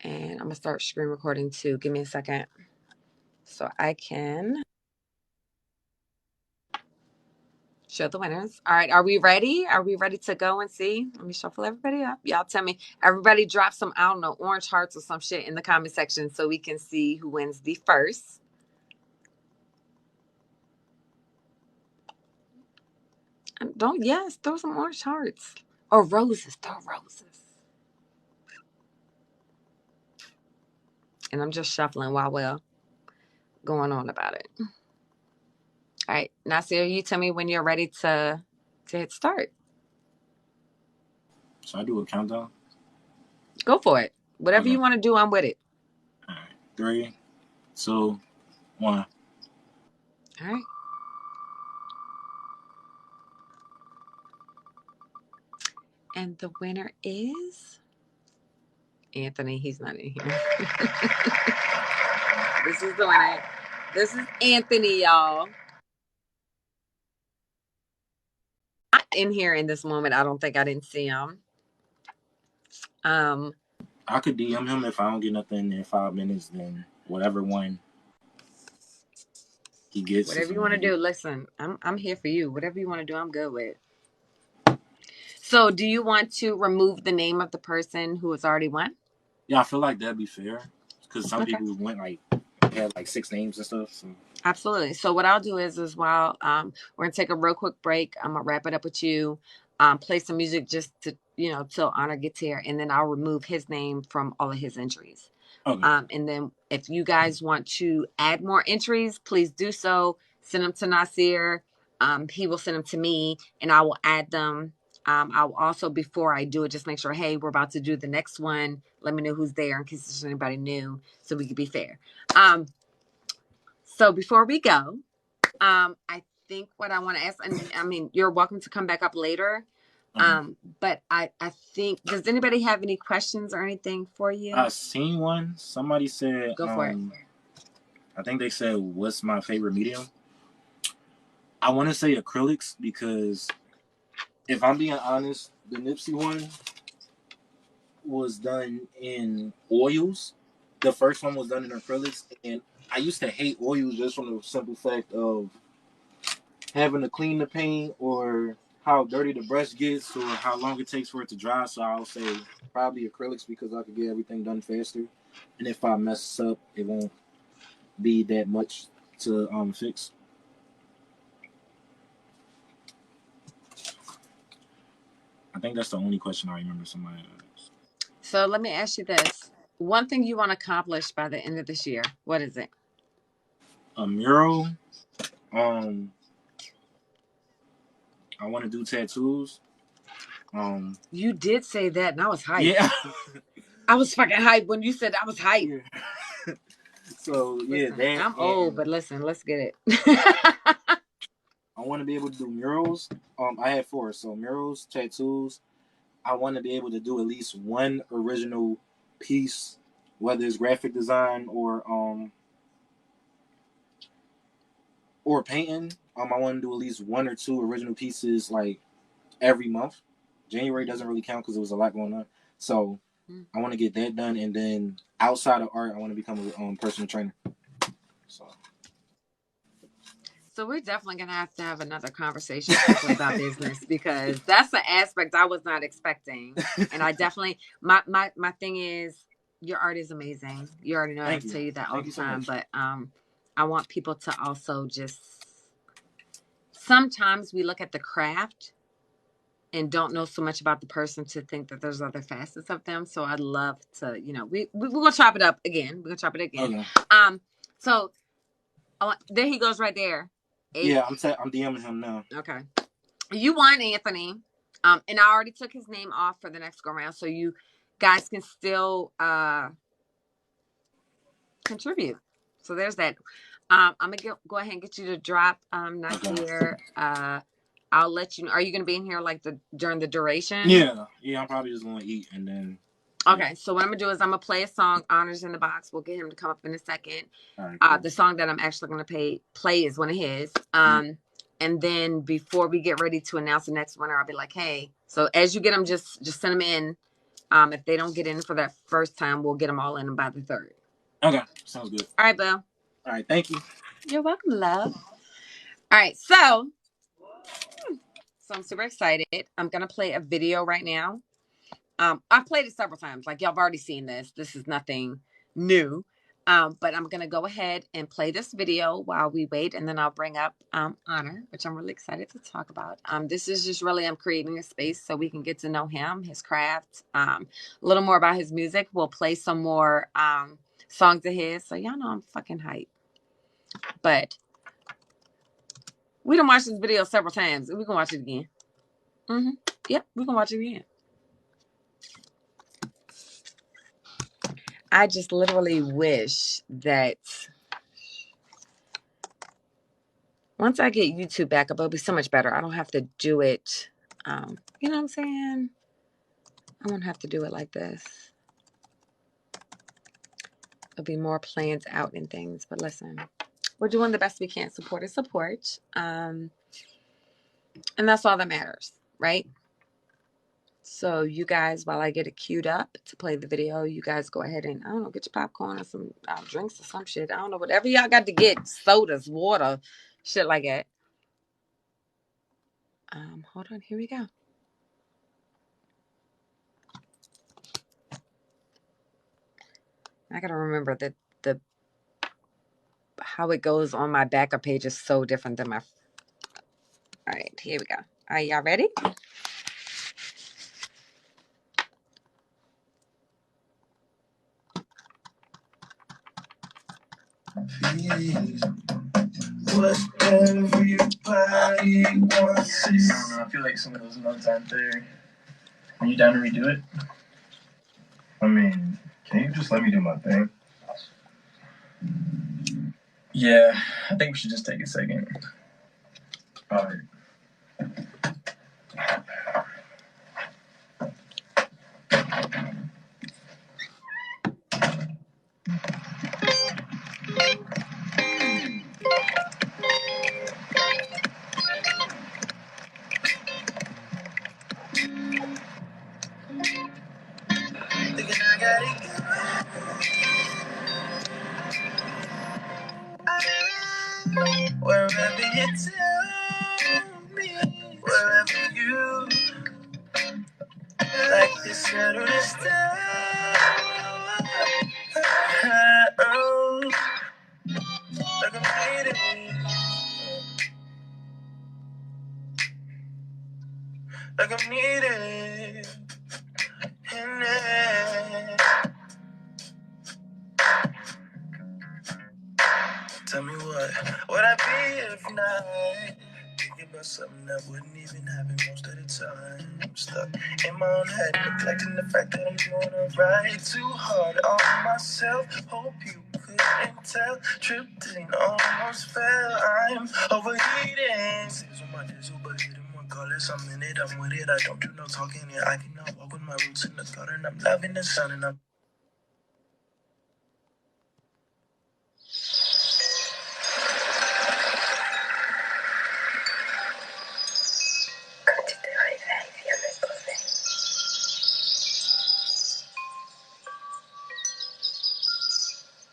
And I'm going to start screen recording too. Give me a second so I can show the winners. All right. Are we ready? Are we ready to go and see? Let me shuffle everybody up. Y'all tell me. Everybody drop some, I don't know, orange hearts or some shit in the comment section so we can see who wins the first. And throw some orange hearts. Or roses. Throw roses. And I'm just shuffling while we're going on about it. All right. Nasir, you tell me when you're ready to hit start. Should I do a countdown? Go for it. Whatever you want to do, I'm with it. All right. 3, 2, 1. All right. And the winner is Anthony. He's not in here. This is the winner. This is Anthony, y'all. Not in here in this moment. I don't think I didn't see him. I could DM him if I don't get nothing in 5 minutes. Then whatever one he gets. Whatever you want to do. Listen, I'm here for you. Whatever you want to do, I'm good with. So, do you want to remove the name of the person who has already won? Yeah, I feel like that'd be fair because some people went had 6 names and stuff. So. Absolutely. So what I'll do is while we're gonna take a real quick break. I'm gonna wrap it up with you. Play some music just to till Honor gets here, and then I'll remove his name from all of his entries. Okay. And then if you guys want to add more entries, please do so. Send them to Nasir. He will send them to me, and I will add them. I'll also, before I do it, just make sure, hey, we're about to do the next one. Let me know who's there in case there's anybody new, so we can be fair. So before we go, I think what I want to ask, and I mean, you're welcome to come back up later, But I think, does anybody have any questions or anything for you? I seen one. Somebody said, go for it. I think they said, what's my favorite medium? I want to say acrylics because if I'm being honest, the Nipsey one was done in oils. The first one was done in acrylics, and I used to hate oils just from the simple fact of having to clean the paint or how dirty the brush gets or how long it takes for it to dry. So I'll say probably acrylics because I could get everything done faster, and if I mess up, it won't be that much to fix. I think that's the only question I remember somebody asked. So let me ask you this. One thing you want to accomplish by the end of this year, what is it? A mural. I want to do tattoos. You did say that, and I was hyped. Yeah. I was fucking hyped when you said I was hyped. Yeah. So yeah, listen, that I'm old, but listen, let's get it. I want to be able to do murals. I had 4, so murals, tattoos. I want to be able to do at least one original piece, whether it's graphic design or painting. I want to do at least 1 or 2 original pieces like every month. January doesn't really count because there was a lot going on. So I want to get that done, and then outside of art, I want to become a personal trainer. So we're definitely gonna have to have another conversation about business because that's an aspect I was not expecting, and I definitely my thing is your art is amazing. You already know I tell you that all the time, but I want people to also just sometimes we look at the craft and don't know so much about the person to think that there's other facets of them. So I'd love to, we're gonna chop it up again. We're gonna chop it again. Okay. So there he goes right there. 8. Yeah, I'm DMing him now. Okay. You won, Anthony. And I already took his name off for the next go round, so you guys can still contribute. So there's that. I'm gonna go ahead and get you to drop Nadir. I'll let you know. Are you gonna be in here like during the duration? Yeah, I'm probably just gonna eat and then. Okay, so what I'm gonna do is I'm gonna play a song, Honors in the Box. We'll get him to come up in a second. Right, cool. The song that I'm actually gonna play is one of his. And then before we get ready to announce the next winner, I'll be like, hey, so as you get them, just send them in. If they don't get in for that first time, we'll get them all in by the 3rd. Okay, sounds good. All right, Bill. All right, thank you. You're welcome, love. All right, so I'm super excited. I'm gonna play a video right now. I've played it several times. Like y'all have already seen this. This is nothing new. But I'm gonna go ahead and play this video while we wait, and then I'll bring up Honor, which I'm really excited to talk about. This is just really I'm creating a space so we can get to know him, his craft, a little more about his music. We'll play some more songs of his, so y'all know I'm fucking hyped. But we done watched this video several times, and we can watch it again. Yep, we can watch it again. I just literally wish that once I get YouTube back up, it'll be so much better. I don't have to do it. You know what I'm saying? I won't have to do it like this. There'll be more plans out and things. But listen, we're doing the best we can. Support is support. And that's all that matters, right? So you guys, while I get it queued up to play the video, you guys go ahead and, I don't know, get your popcorn or some drinks or some shit. I don't know, whatever y'all got to get, sodas, water, shit like that. Hold on, here we go. I gotta remember that how it goes on my backup page is so different than my. All right, here we go. Are y'all ready? Whatever your body wants. I don't know. I feel like some of those notes aren't there. Are you down to redo it? I mean, can you just let me do my thing? Yeah, I think we should just take a second. All right. tell me wherever you like this settle this down. Like I'm needing, like I'm needing. Tell me what would I be if not? Thinking about something that wouldn't even happen most of the time. I'm stuck in my own head, neglecting the fact that I'm doing alright. Too hard on myself, hope you couldn't tell. Tripped in, almost fell. I'm overheating. Says on my diesel, but hitting one colors. I'm in it, I'm with it. I don't do no talking, yeah. I cannot walk with my roots in the gutter, and I'm loving the sun, and I'm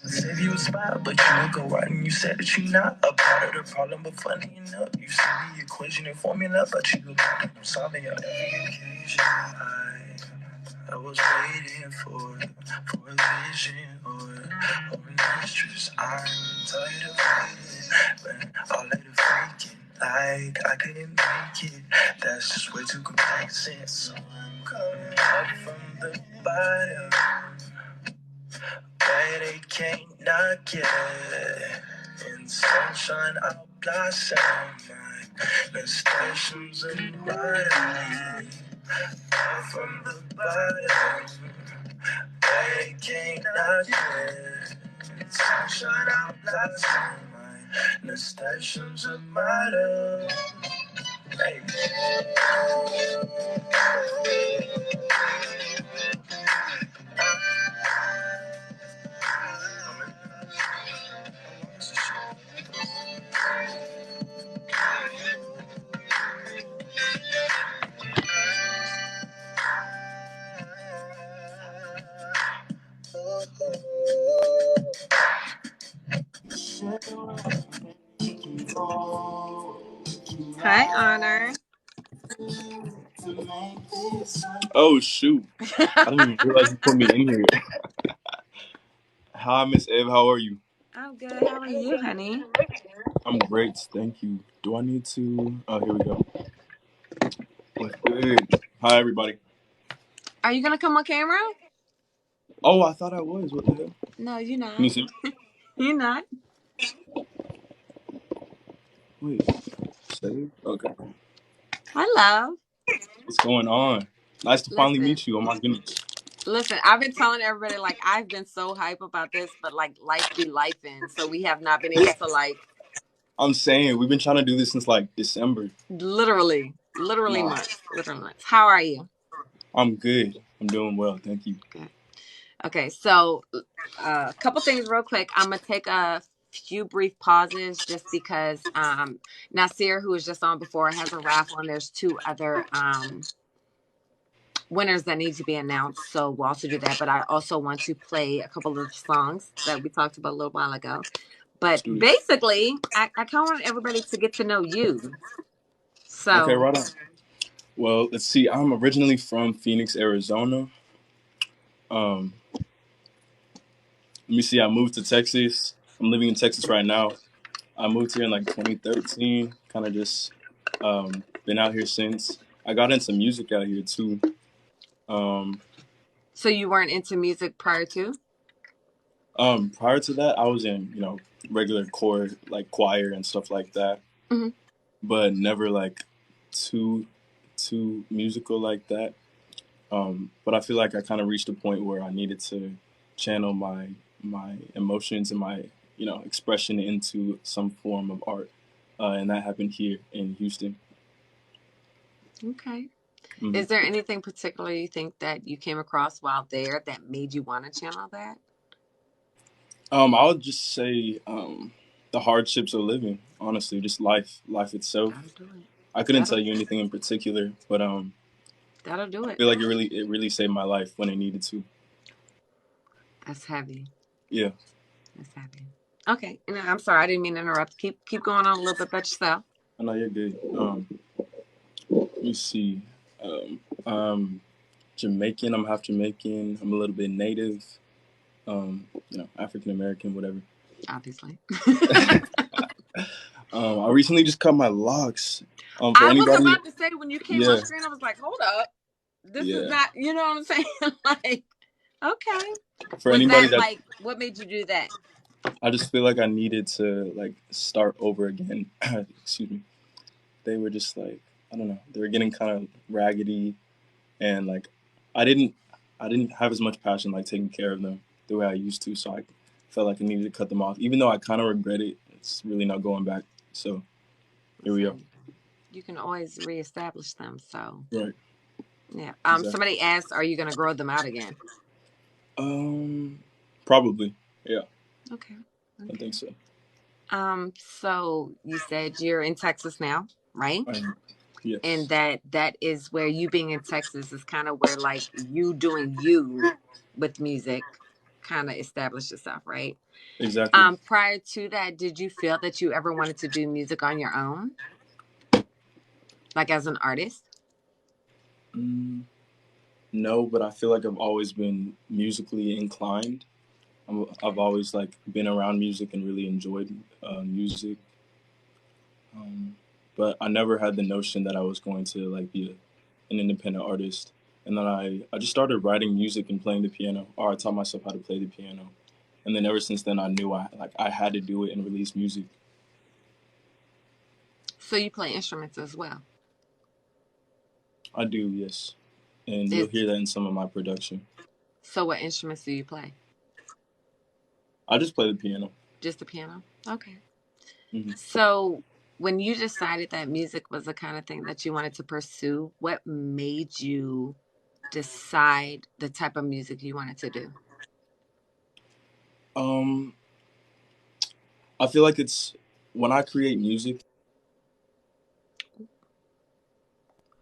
save you a spot, but you would go right and you said that you're not a part of the problem. But funny enough, you see the equation and formula, but you go back and I'm solving your every occasion. I was waiting for a vision or an interest. I'm tired of waiting, but all of the faking, like I couldn't make it. That's just way too complacent. So I'm coming up from the bottom. Where they can't knock it. In sunshine, I'll blossom. My stations and bottom. From the bottom. Where they can't knock it. In sunshine, I'll blossom. My stations and bottom. Hey. Hi, Honor. Oh shoot! I didn't even realize you put me in here. Hi, Miss Ev. How are you? I'm good. How are you, honey? I'm great, thank you. Do I need to? Oh, here we go. What's good? Hi, everybody. Are you gonna come on camera? Oh, I thought I was. What the hell? No, you're Can not. you see? You're not. Wait, save. Okay. Hi, love. What's going on? Nice to finally Listen, meet you. Oh my goodness. listen. I've been telling everybody like I've been so hype about this, but like life be lifing, so we have not been able to like I'm saying we've been trying to do this since like December. literally Nah, months, literally months. How are you? I'm good. I'm doing well, thank you. Good. Okay, so a couple things real quick. I'm gonna take a few brief pauses just because Nasir, who was just on before, has a raffle and there's two other winners that need to be announced. So we'll also do that. But I also want to play a couple of songs that we talked about a little while ago. Let's But do this. basically, I kind of want everybody to get to know you. Okay, So right on. Well, let's see. I'm originally from Phoenix, Arizona. Um, Let me see. I moved to Texas. I'm living in Texas right now. I moved here in like 2013. Kind of just been out here since. I got into music out here too. Um, so you weren't into music prior to? Prior to that, I was in regular core like choir and stuff like that, Mm-hmm. but never like too musical like that. But I feel like I kind of reached a point where I needed to channel my emotions and my expression into some form of art, and that happened here in Houston. Okay. hmm Is there anything particular you think that you came across while there that made you want to channel that? I would just say the hardships of living. Honestly, just life itself. That'll do it. I couldn't That'll tell you anything in particular, but that'll do I it. feel like it really saved my life when it needed to. That's heavy. Yeah. That's heavy. Okay. And I'm sorry, I didn't mean to interrupt. Keep going on a little bit about yourself. I know you're good. Let me see. I'm Jamaican. I'm half Jamaican. I'm a little bit native. African American, whatever. Obviously. I recently just cut my locks. For I was anybody, about to say when you came on yeah, screen, I was like, hold up. This is yeah. not, you know what I'm saying? Like, okay. For Was anybody that that like, what made you do that? I just feel like I needed to like start over again. Excuse me. They were just like, I don't know. They were getting kind of raggedy, and like I didn't I didn't have as much passion like taking care of them the way I used to. So I felt like I needed to cut them off, even though I kind of regret it. It's really not going back. So here we So are. you can always reestablish them. So Right. yeah. Exactly. Somebody asked, are you going to grow them out again? Um. Probably. Yeah. Okay. I Okay. think so. So you said you're in Texas now, right? And Yes. that is where you being in Texas is kind of where like you doing you with music kind of established yourself, right? Exactly. Prior to that, did you feel that you ever wanted to do music on your own, like as an artist? Mm, no, but I feel like I've always been musically inclined. I've always like been around music and really enjoyed music. Um, but I never had the notion that I was going to like be an independent artist. And then I just started writing music and playing the piano, or I taught myself how to play the piano. And then ever since then, I knew I had to do it and release music. So you play instruments as well. I do, yes, and you'll It's hear that in some of my production. so what instruments do you play? I just play the piano. Just the piano? Okay. Hmm. So when you decided that music was the kind of thing that you wanted to pursue, what made you decide the type of music you wanted to do? Um, I feel like it's when I create music.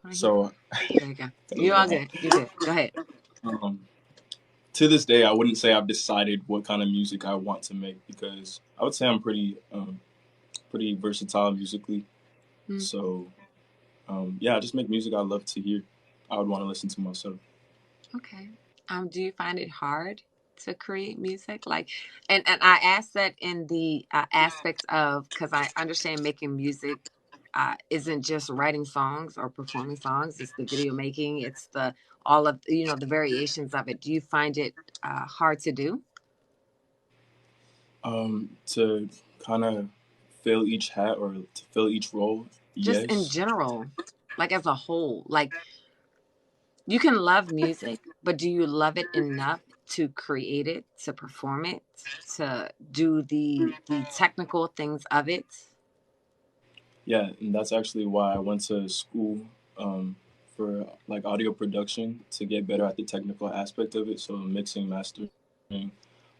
I hear. So There you go. that was You all loud. good. You good. Go ahead. Um, to this day, I wouldn't say I've decided what kind of music I want to make because I would say I'm pretty versatile musically. Mm, So yeah, I just make music I love to hear. I would want to listen to myself. okay. Do you find it hard to create music? Like, and I ask that in the aspect of because I understand making music isn't just writing songs or performing songs. It's the video making. It's the all of the variations of it. Do you find it hard to do? To kind of fill each hat or to fill each role, Just in yes. general, like as a whole, like you can love music, but do you love it enough to create it, to perform it, to do the technical things of it? Yeah, and that's actually why I went to school for like audio production to get better at the technical aspect of it. So mixing, mastering,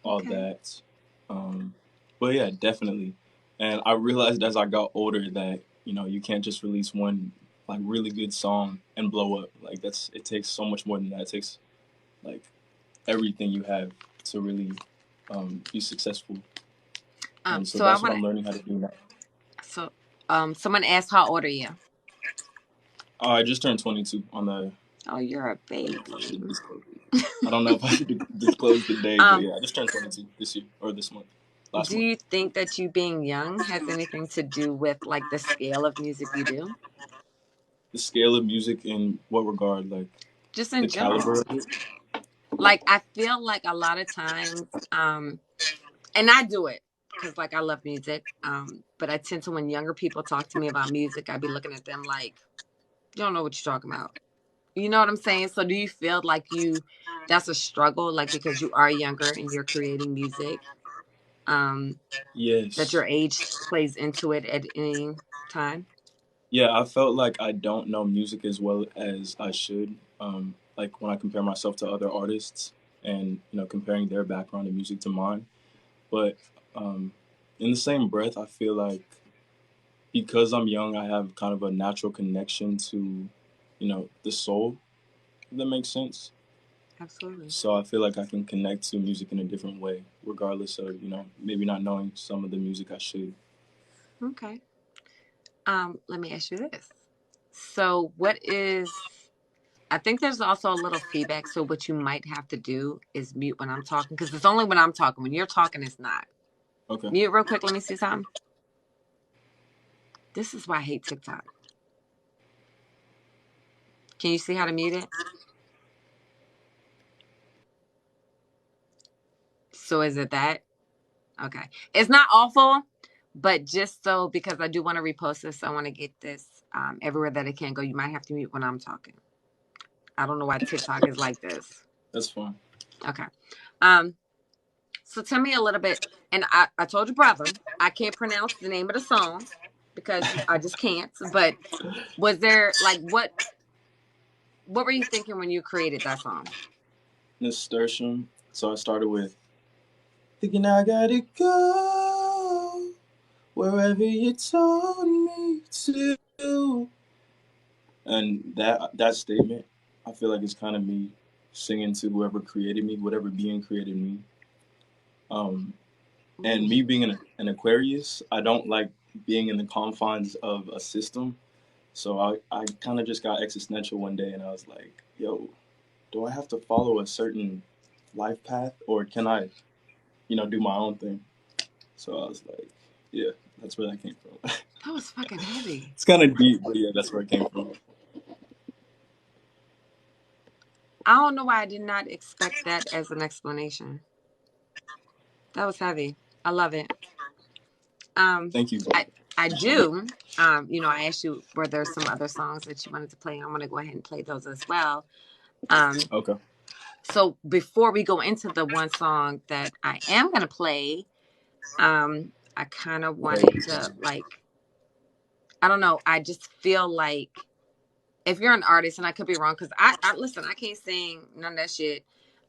all Okay. that. But yeah, definitely. And I realized as I got older that you can't just release one like really good song and blow up. Like it takes so much more than that. It takes like everything you have to really be successful. And so So I that's what want I'm learning how to do now. to. So, someone asked, "How old are you?" I just turned 22 on the. Oh, you're a I baby. should disclose it. I don't know if I should disclose the day, but um, yeah, I just turned 22 this year or this month, last do month. you think that you being young has anything to do with like the scale of music you do? The scale of music in what regard, like Just the in caliber general. of it. Like I feel like a lot of times, and I do it because like I love music. But I tend to when younger people talk to me about music, I'd be looking at them like, you don't know what you're talking about. You know what I'm saying? So do you feel like that's a struggle, like because you are younger and you're creating music, um, that your Yes. age plays into it at any time? Yeah, I felt like I don't know music as well as I should. Like when I compare myself to other artists and comparing their background and music to mine. But um, in the same breath, I feel like because I'm young, I have kind of a natural connection to the soul. If that makes sense. Absolutely. So I feel like I can connect to music in a different way, regardless of, maybe not knowing some of the music I should. Okay. Let me ask you this. So I think there's also a little feedback. So what you might have to do is mute when I'm talking, because it's only when I'm talking. When you're talking, it's not. Okay. Mute real quick. Let me see something. This is why I hate TikTok. Can you see how to mute it? So is it that? Okay. It's not awful, but just so, because I do want to repost this, I want to get this everywhere that it can go. You might have to mute when I'm talking. I don't know why TikTok is like this. That's fine. Okay. So tell me a little bit, and I told your brother, I can't pronounce the name of the song because I just can't, but was there, like, what were you thinking when you created that song? Nasturtium. So I started with thinking I gotta go wherever you told me to. And that statement, I feel like it's kind of me singing to whoever created me, whatever being created me. And me being an Aquarius, I don't like being in the confines of a system. So I kind of just got existential one day and I was like, yo, do I have to follow a certain life path or can I, do my own thing? So I was like, yeah, that's where that came from. That was fucking heavy. It's kind of deep, but yeah, that's where it came from. I don't know why I did not expect that as an explanation. That was heavy. I love it. Thank you. I do. I asked you were there some other songs that you wanted to play. I'm gonna go ahead and play those as well. Okay. So before we go into the one song that I am gonna play, I kind of wanted to, like, I don't know. I just feel like if you're an artist, and I could be wrong, because I listen, I can't sing none of that shit.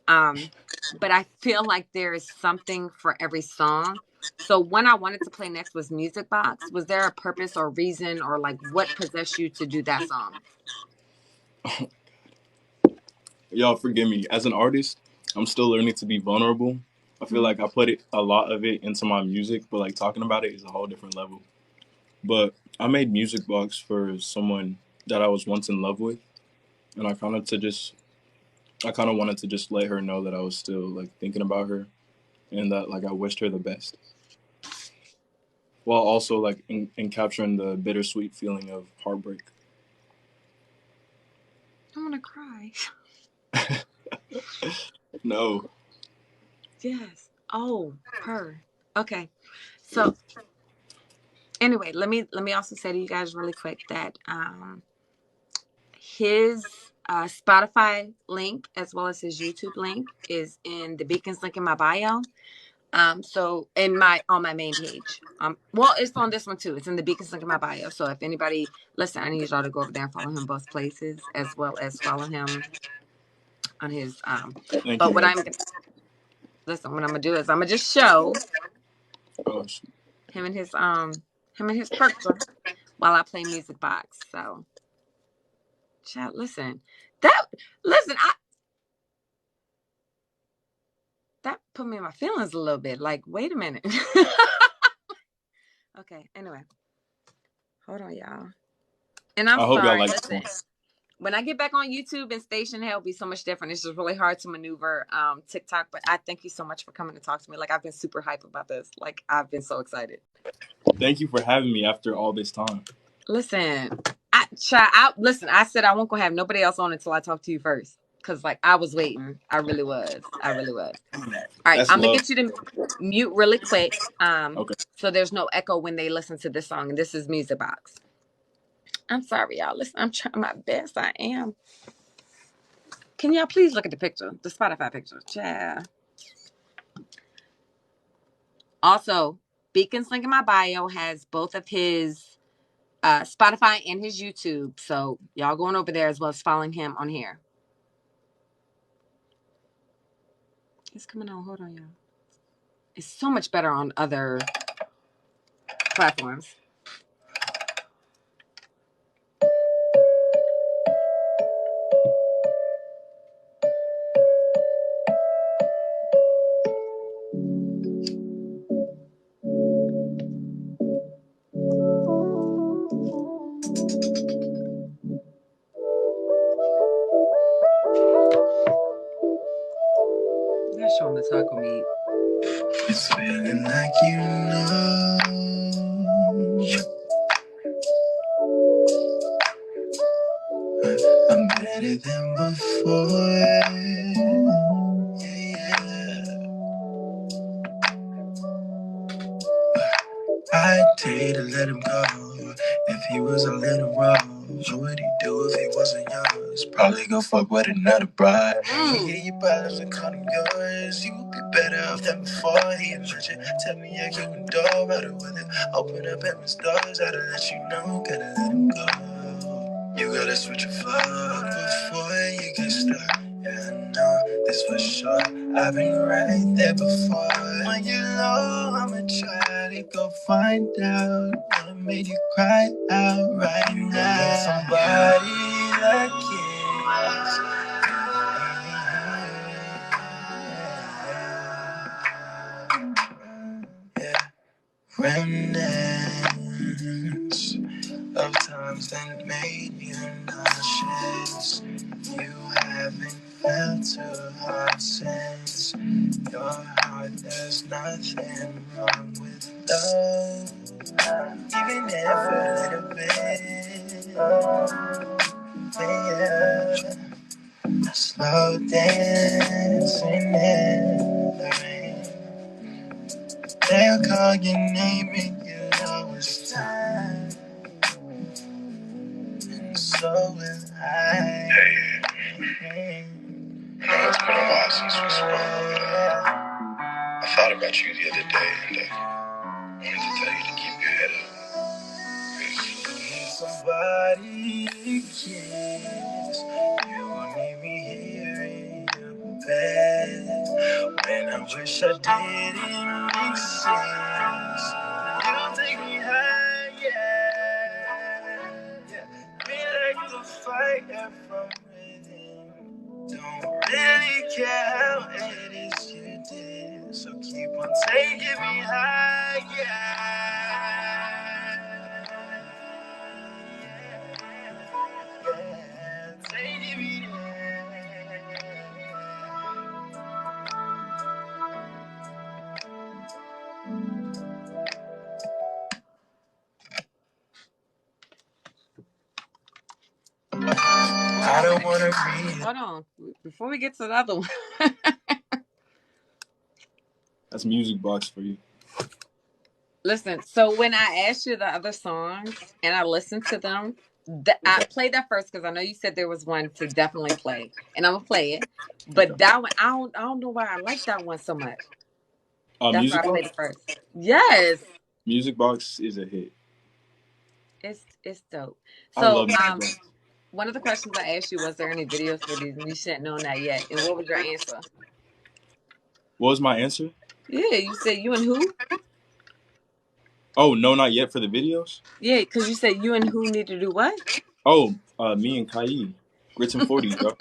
But I feel like there is something for every song. So when I wanted to play next was Music Box. Was there a purpose or reason, or like what possessed you to do that song? Y'all forgive me. As an artist, I'm still learning to be vulnerable. I feel like I put a lot of it into my music, but like talking about it is a whole different level. But I made Music Box for someone that I was once in love with, and I kind of wanted to just let her know that I was still like thinking about her, and that like I wished her the best, while also like in capturing the bittersweet feeling of heartbreak. I want to cry. No. Yes. Oh, Okay. So anyway, let me also say to you guys really quick that his Spotify link as well as his YouTube link is in the Beacons link in my bio. So on my main page. Well, it's on this one too. It's in the Beacons link in my bio. So if anybody listen, I need y'all to go over there and follow him both places, as well as follow him on his Thank but you, what guys. I'm gonna listen, what I'm gonna do is I'm gonna just show Oh, him and his picture while I play Music Box. So chat, listen. That put me in my feelings a little bit. Like, wait a minute. Okay, anyway. Hold on, y'all. And I'm I hope y'all sorry. like this Listen, one. when I get back on YouTube and Station, it'll be so much different. It's just really hard to maneuver TikTok. But I thank you so much for coming to talk to me. Like, I've been super hyped about this. Like, I've been so excited. Thank you for having me after all this time. Listen, I said I won't go have nobody else on until I talk to you first. Cause like I was waiting. I really was. All right, That's I'm gonna love. get you to mute really quick. Okay. So there's no echo when they listen to this song. And this is Music Box. I'm sorry, y'all. Listen, I'm trying my best. I am. Can y'all please look at the picture, the Spotify picture? Yeah. Also, Beacon's link in my bio has both of his Spotify and his YouTube. So y'all going over there as well as following him on here. It's coming on. Hold on, y'all. It's so much better on other platforms. better than before. Yeah. I'd dare to let him go. If he was a little rough, what would he do if he wasn't yours? Probably go fuck with another bride. Forget your problems and call them yours. You would be better off than before. He mentioned, tell me I can endure better with it. Open up heaven's doors, I'd let you know. Gotta let him go. You gotta switch your flow before you get stuck. Yeah, I know this for sure. I've been right there before. When you're low, I'ma try to go find out what made you cry out right now. Somebody that cares. Yeah. Remnants of times that made you nauseous. You haven't felt too hard since. Your heart, there's nothing wrong with love. Even if a little bit. Yeah. Slow dancing in the rain. They'll call your name and you know it's time. And so will I. Hey. It's been a while since we spoke, but I thought about you the other day and wanted to tell you to keep your head up. Need somebody to kiss. You gon' need me here in your bed. When I wish I didn't exist. You take me higher. We like the fire from within. Don't really care how it is you did. So keep on taking me higher. I don't want to read. Hold on. Before we get to the other one. That's music box for you. Listen, so when I asked you the other songs and I listened to them, I played that first because I know you said there was one to definitely play, and I'm gonna play it. But that one, I don't know why I like that one so much. That's why Music I played box. it first. Yes, Music box is a hit. it's dope. I So, love music box. one of the questions I asked you was there any videos for these, and you shouldn't know that yet. And what was your answer? What was my answer? Yeah, you said you and who? Oh, no, not yet for the videos. Yeah, because you said you and who need to do what? Oh, me and Kai. Grits and 40s, bro.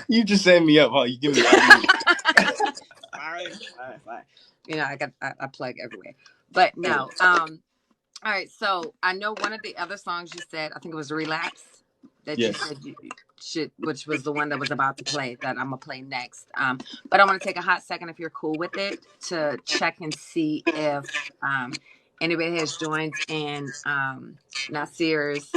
You just setting me up, huh? You give me ideas. Sorry. You know, I plug everywhere. But no. All right. So I know one of the other songs you said, I think it was Relapse, that you Yes. said you should, which was the one that was about to play that I'm gonna play next. But I want to take a hot second if you're cool with it to check and see if anybody has joined in Nasir's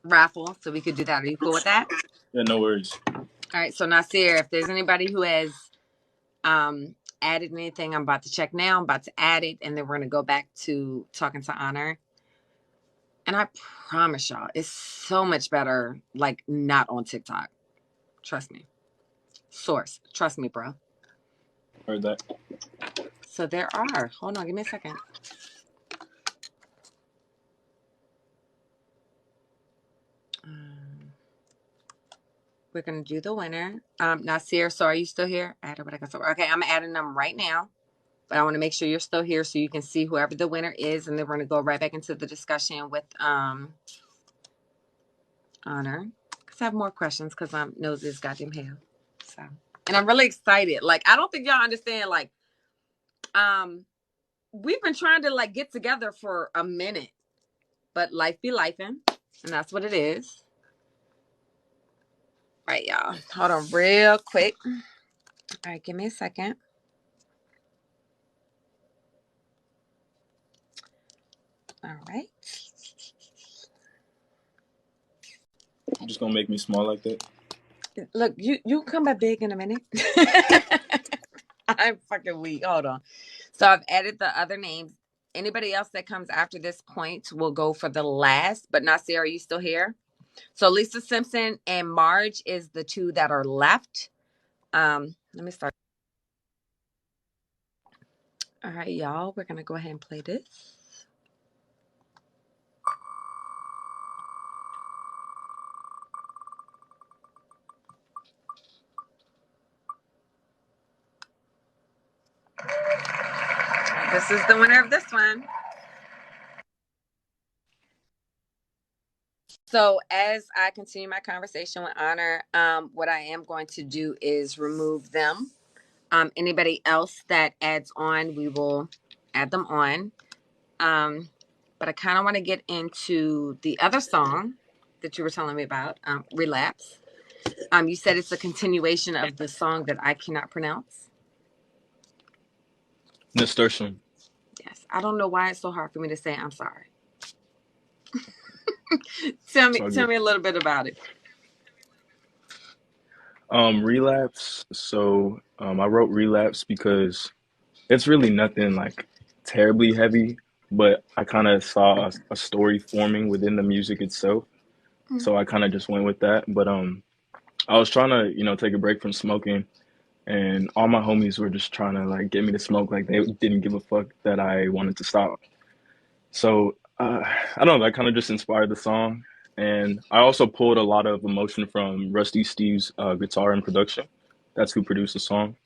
raffle, so we could do that. Are you cool with that? Yeah, no worries. All right. So Nasir, if there's anybody who has added anything, I'm about to check now. I'm about to add it, and then we're gonna go back to talking to Honor. And I promise y'all, it's so much better, like, not on TikTok. Trust me. Source. Trust me, bro. Heard that. So there are. Hold on, give me a second. We're gonna do the winner. Nasir, so are you still here? Okay, I'm adding them right now. But I want to make sure you're still here so you can see whoever the winner is, and then we're gonna go right back into the discussion with Honor. Because I have more questions because I'm nosy as goddamn hell. So, and I'm really excited. Like, I don't think y'all understand, like, we've been trying to like get together for a minute, but life be lifing, and that's what it is. All right, y'all. Hold on real quick. All right, give me a second. All right. just gonna make me small like that? Look, you come back big in a minute. I'm fucking weak. Hold on. So I've added the other names. Anybody else that comes after this point will go for the last. But Nasir, are you still here? So Lisa Simpson and Marge is the two that are left. Let me start. All right, y'all. We're gonna go ahead and play this. This is the winner of this one. So as I continue my conversation with Honor, what I am going to do is remove them. Anybody else that adds on, we will add them on. But I kind of want to get into the other song that you were telling me about, Relapse. You said it's a continuation of the song that I cannot pronounce. Nasturtium. Yes. I don't know why it's so hard for me to say. I'm sorry. Tell me a little bit about it. Relapse. So I wrote Relapse because it's really nothing like terribly heavy, but I kind of saw a story forming within the music itself. So I kind of just went with that. But I was trying to, take a break from smoking, and all my homies were just trying to like get me to smoke. Like they didn't give a fuck that I wanted to stop. So I don't know. That kind of just inspired the song, and I also pulled a lot of emotion from Rusty Steve's guitar and production. That's who produced the song.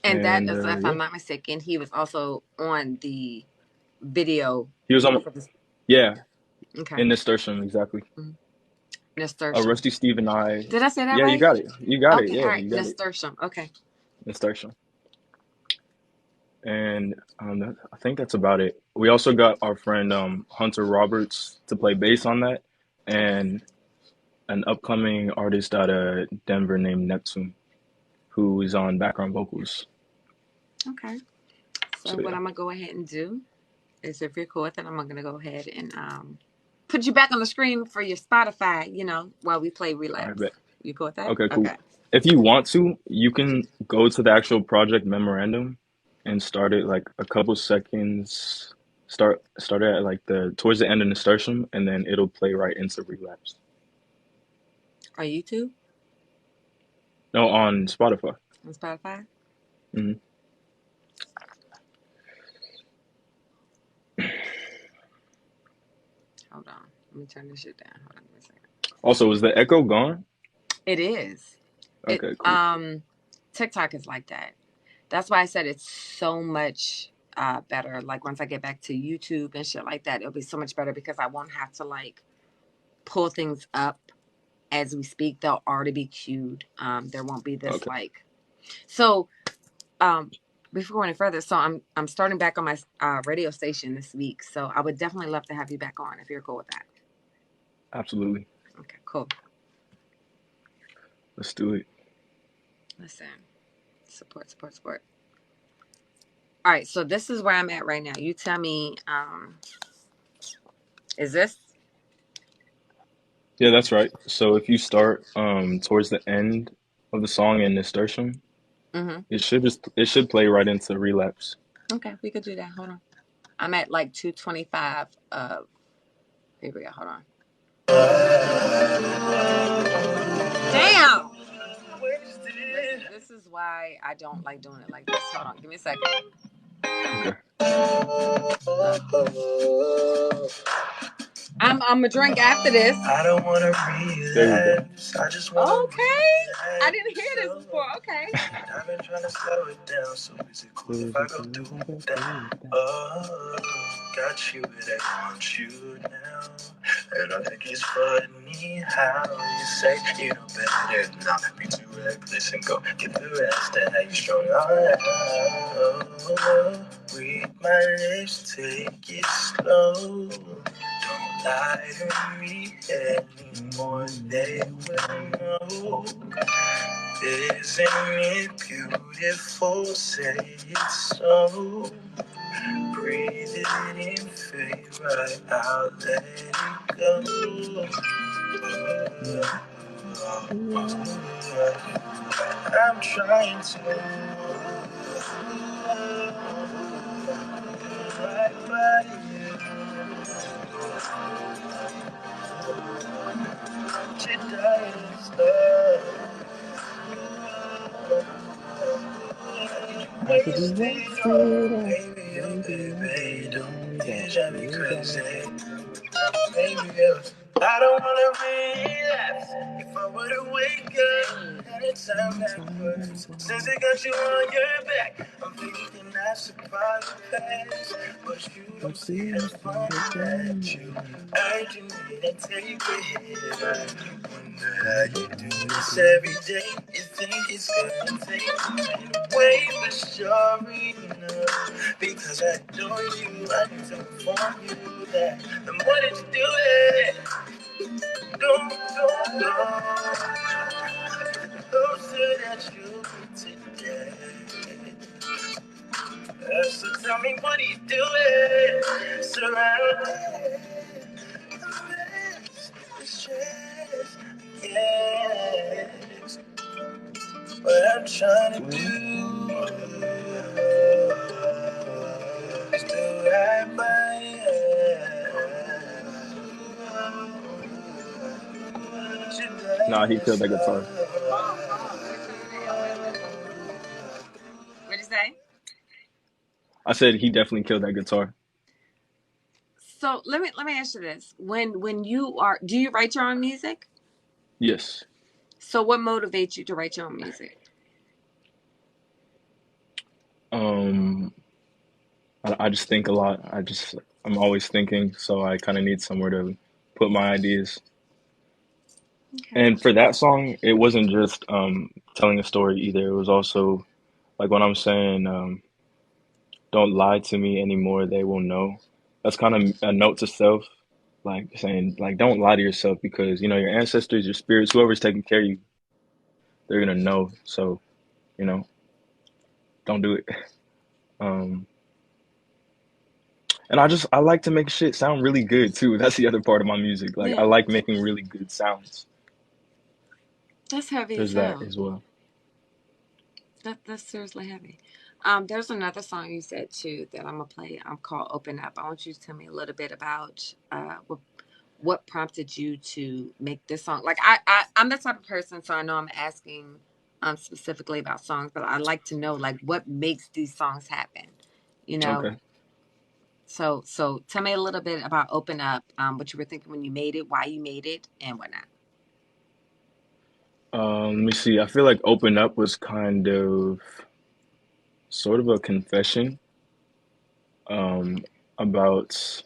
And that And is, if yeah, I'm not mistaken, he was also on the video. he was on. For this. Yeah, Okay. in Nasturtium, exactly. Nasturtium. Rusty Steve and I. Did I say that Yeah, you right? got it. You got it. Okay. All Yeah, right. you got it. Nasturtium. Okay. Nasturtium. And I think that's about it. We also got our friend Hunter Roberts to play bass on that, and an upcoming artist out of Denver named Neptune, who is on background vocals. Okay. So So what yeah. I'm gonna go ahead and do is, if you're cool with it, I'm gonna go ahead and put you back on the screen for your Spotify. While we play I Relapse. bet. You cool with that? Okay, cool. Okay. If you want to, you can go to the actual project memorandum and start it like a couple seconds. Start it at like the towards the end of Nasturtium, and then it'll play right into Relapse. Are you too No, on Spotify. on Spotify? Hmm. Hold on. Let me turn this shit down. Hold on a second. Also, is the echo gone? It is. Okay, cool. TikTok is like that. That's why I said it's so much better. Like once I get back to YouTube and shit like that, it'll be so much better because I won't have to like pull things up as we speak. They'll already be queued. There won't be this Okay. like. So before going any further, so I'm starting back on my radio station this week. So I would definitely love to have you back on if you're cool with that. Absolutely. Okay, cool. Let's do it. Listen, support. All right, so this is where I'm at right now. You tell me, is this? Yeah, that's right. So if you start towards the end of the song in Nasturtium, it should play right into Relapse. Okay, we could do that. Hold on. I'm at like 225 of. Here we go. Hold on. Damn. This is why I don't like doing it like this. Hold on. Give me a second. Okay. I'm gonna drink after this. I don't want to relapse. I just want Okay. I didn't hear this before. Okay. I've been trying to slow it down. So is it cool if I go do that? Oh, got you, but I want you now. And I think it's funny how you say you know better than not be too reckless and go get the rest and how you strung out. Read my lips, take it slow. Don't lie to me anymore, they will know. Isn't it beautiful? Say it so. Breathe it in, fade right out, let it go. I'm trying to right by you. You're dying stuff. I could be Wasted, wasted, baby, oh baby, oh baby, don't baby, don't drive me you crazy. die. Baby, I don't wanna relapse. If I were to wake up at a time backwards, since I got you on your back, I'm thinking I should probably pass. But you don't But see you the see fun the that fun you in it. urging me to take a hit. I wonder how you How do you this do every day. You think it's gonna take me away, but sorry, no. Because I adore you, I need to inform you that the more that you do it, don't go closer that you today. So tell me, what are you doing? Surrounded, the stress, yes. What I'm trying to what I'm do trying to do. is do right by Nah, he killed that guitar. Hold on. Let me turn it down. Wait. What'd you say? I said he definitely killed that guitar. So let me ask you this: when you are, do you write your own music? Yes. So what motivates you to write your own music? Um, I just think a lot. I'm always thinking, so I kind of need somewhere to put my ideas. Okay. And for that song, it wasn't just telling a story either. It was also like when I'm saying, "Don't lie to me anymore, they will know." That's kind of a note to self, like saying, like, don't lie to yourself because you know your ancestors, your spirits, whoever's taking care of you, they're gonna know. So you know, don't do it. Um, and I like to make shit sound really good too. That's the other part of my music. Like I Yeah, like making really good sounds. that's heavy as There's that hell. as well. That's seriously heavy. There's another song you said too that I'm gonna play. Called "Open Up." I want you to tell me a little bit about what prompted you to make this song. Like I'm the type of person, so I know I'm asking specifically about songs, but I like to know like what makes these songs happen. You know. Okay. So tell me a little bit about "Open Up." What you were thinking when you made it, why you made it, and whatnot. Let me see. I feel like Open Up was kind of sort of a confession um, about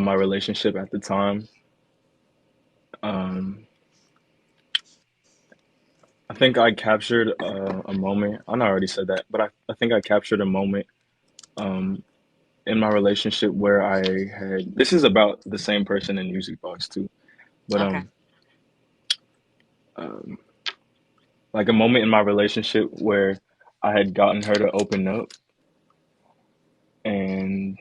my relationship at the time. Um, I think I captured a moment. I know I already said that, but I think I captured a moment um, in my relationship where I had. This is about the same person in Music Box too, but Okay. um, like a moment in my relationship where I had gotten her to open up, and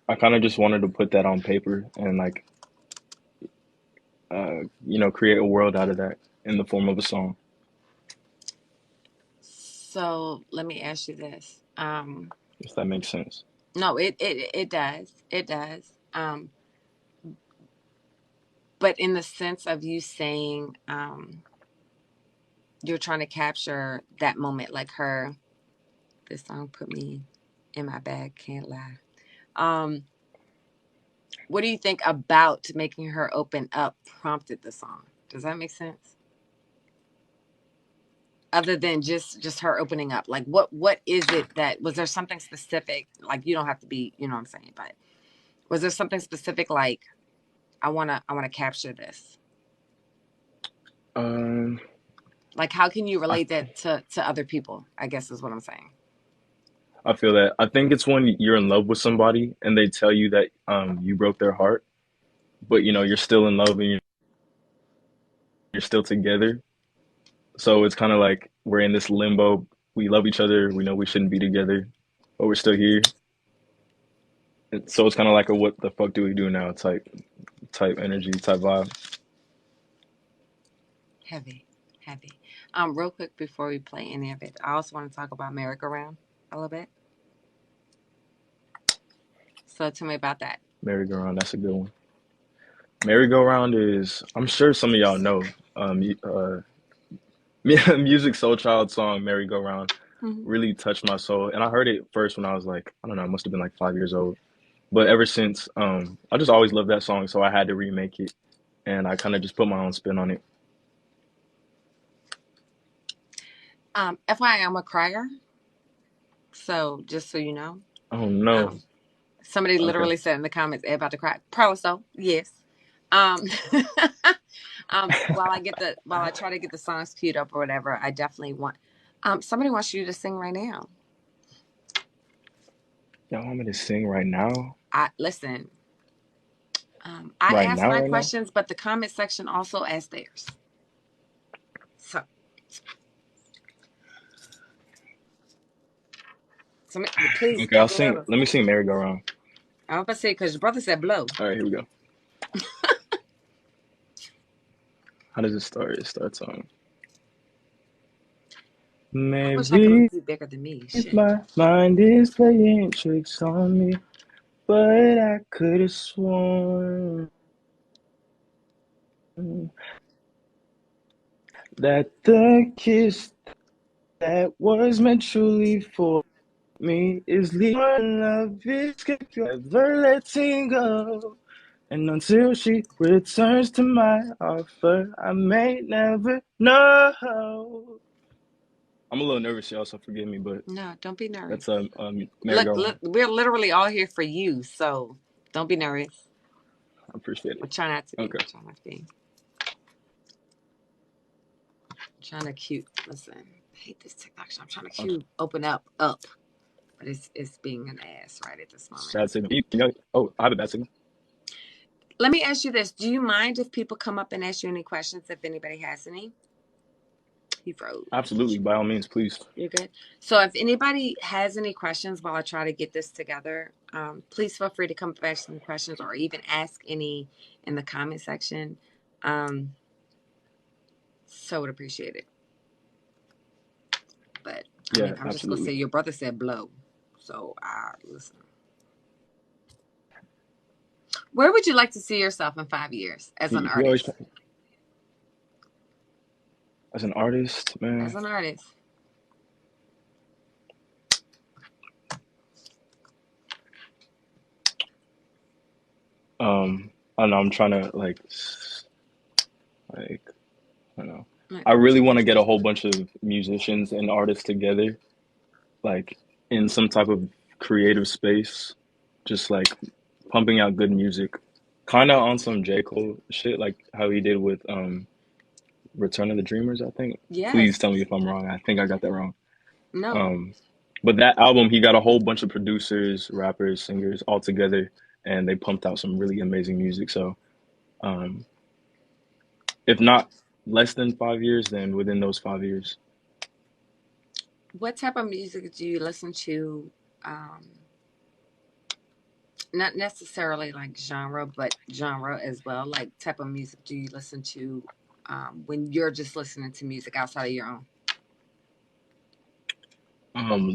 I kind of just wanted to put that on paper and like create a world out of that in the form of a song. So let me ask you this. If that makes sense. No, it does. It does. But in the sense of you saying you're trying to capture that moment, like her. This song put me in my bag. Can't lie. Um, what do you think about making her open up prompted the song? Does that make sense? Other than just her opening up, like what is it that was there something specific? Like you don't have to be, you know what I'm saying, but was there something specific like I wanna capture this? Um, Like how can you I relate that to other people? I guess is what I'm saying. I feel that. I think it's when you're in love with somebody and they tell you that you broke their heart, but you know you're still in love and you're still together. So it's kind of like we're in this limbo. We love each other. We know we shouldn't be together, but we're still here. So it's kind of like a what the fuck do we do now type type energy, type vibe. Heavy. Real quick before we play any of it, I also want to talk about merry-go-round a little bit. So tell me about that. Merry-go-round, that's a good one. Merry-go-round is, I'm sure some of y'all know, Music Soul Child song Merry-Go-Round really touched my soul. And I heard it first when I was like, I don't know, I must have been like 5 years old. But ever since, I just always loved that song, so I had to remake it. And I kind of just put my own spin on it. FYI, I'm a crier. So just so you know. Oh, no. Somebody literally said in the comments, "Ed about to cry." Probably so. Yes. While I try to get the songs queued up or whatever, I definitely want. Somebody wants you to sing right now. Y'all want me to sing right now? Listen. I Right ask now, my right now? questions, but the comment section also asks theirs. So please. Okay, I'll sing. Let me sing Merry-Go-Round. I'm about to say because your brother said blow. All right, here we go. How does it start? It starts on. I wish I could Maybe be bigger than me. my mind is playing tricks on me, but I could have sworn that the kiss that was meant truly for me is leaving love is never letting go. And until she returns to my offer, I may never know. I'm a little nervous, y'all, so forgive me, but no, don't be nervous. that's merry-go-round. We're literally all here for you, so don't be nervous. I appreciate it. We're trying not to be. Okay. We're trying not to be. I'm trying to cue. Listen, I hate this technology. I'm trying to cue. Open up, but it's being an ass right at this moment. Bad signal. Oh, I have a bad signal. Let me ask you this: do you mind if people come up and ask you any questions? If anybody has any. He froze. Absolutely, by all means, please. You're good. So if anybody has any questions while I try to get this together, please feel free to come back with some questions or even ask any in the comment section. So would appreciate it. But I mean, I'm just gonna say your brother said blow. So listen. Where would you like to see yourself in 5 years as an artist? As an artist, man. As an artist. I don't know. I'm trying to like I don't know. I really want to get a whole bunch of musicians and artists together, like in some type of creative space, just like pumping out good music, kind of on some J. Cole shit, like how he did with Return of the Dreamers, I think. Yes. Please tell me if I'm wrong. I think I got that wrong. No. But that album, he got a whole bunch of producers, rappers, singers all together, and they pumped out some really amazing music. So, if not less than 5 years, then within those 5 years. What type of music do you listen to? Not necessarily like genre, but genre as well. Like type of music do you listen to when you're just listening to music outside of your own?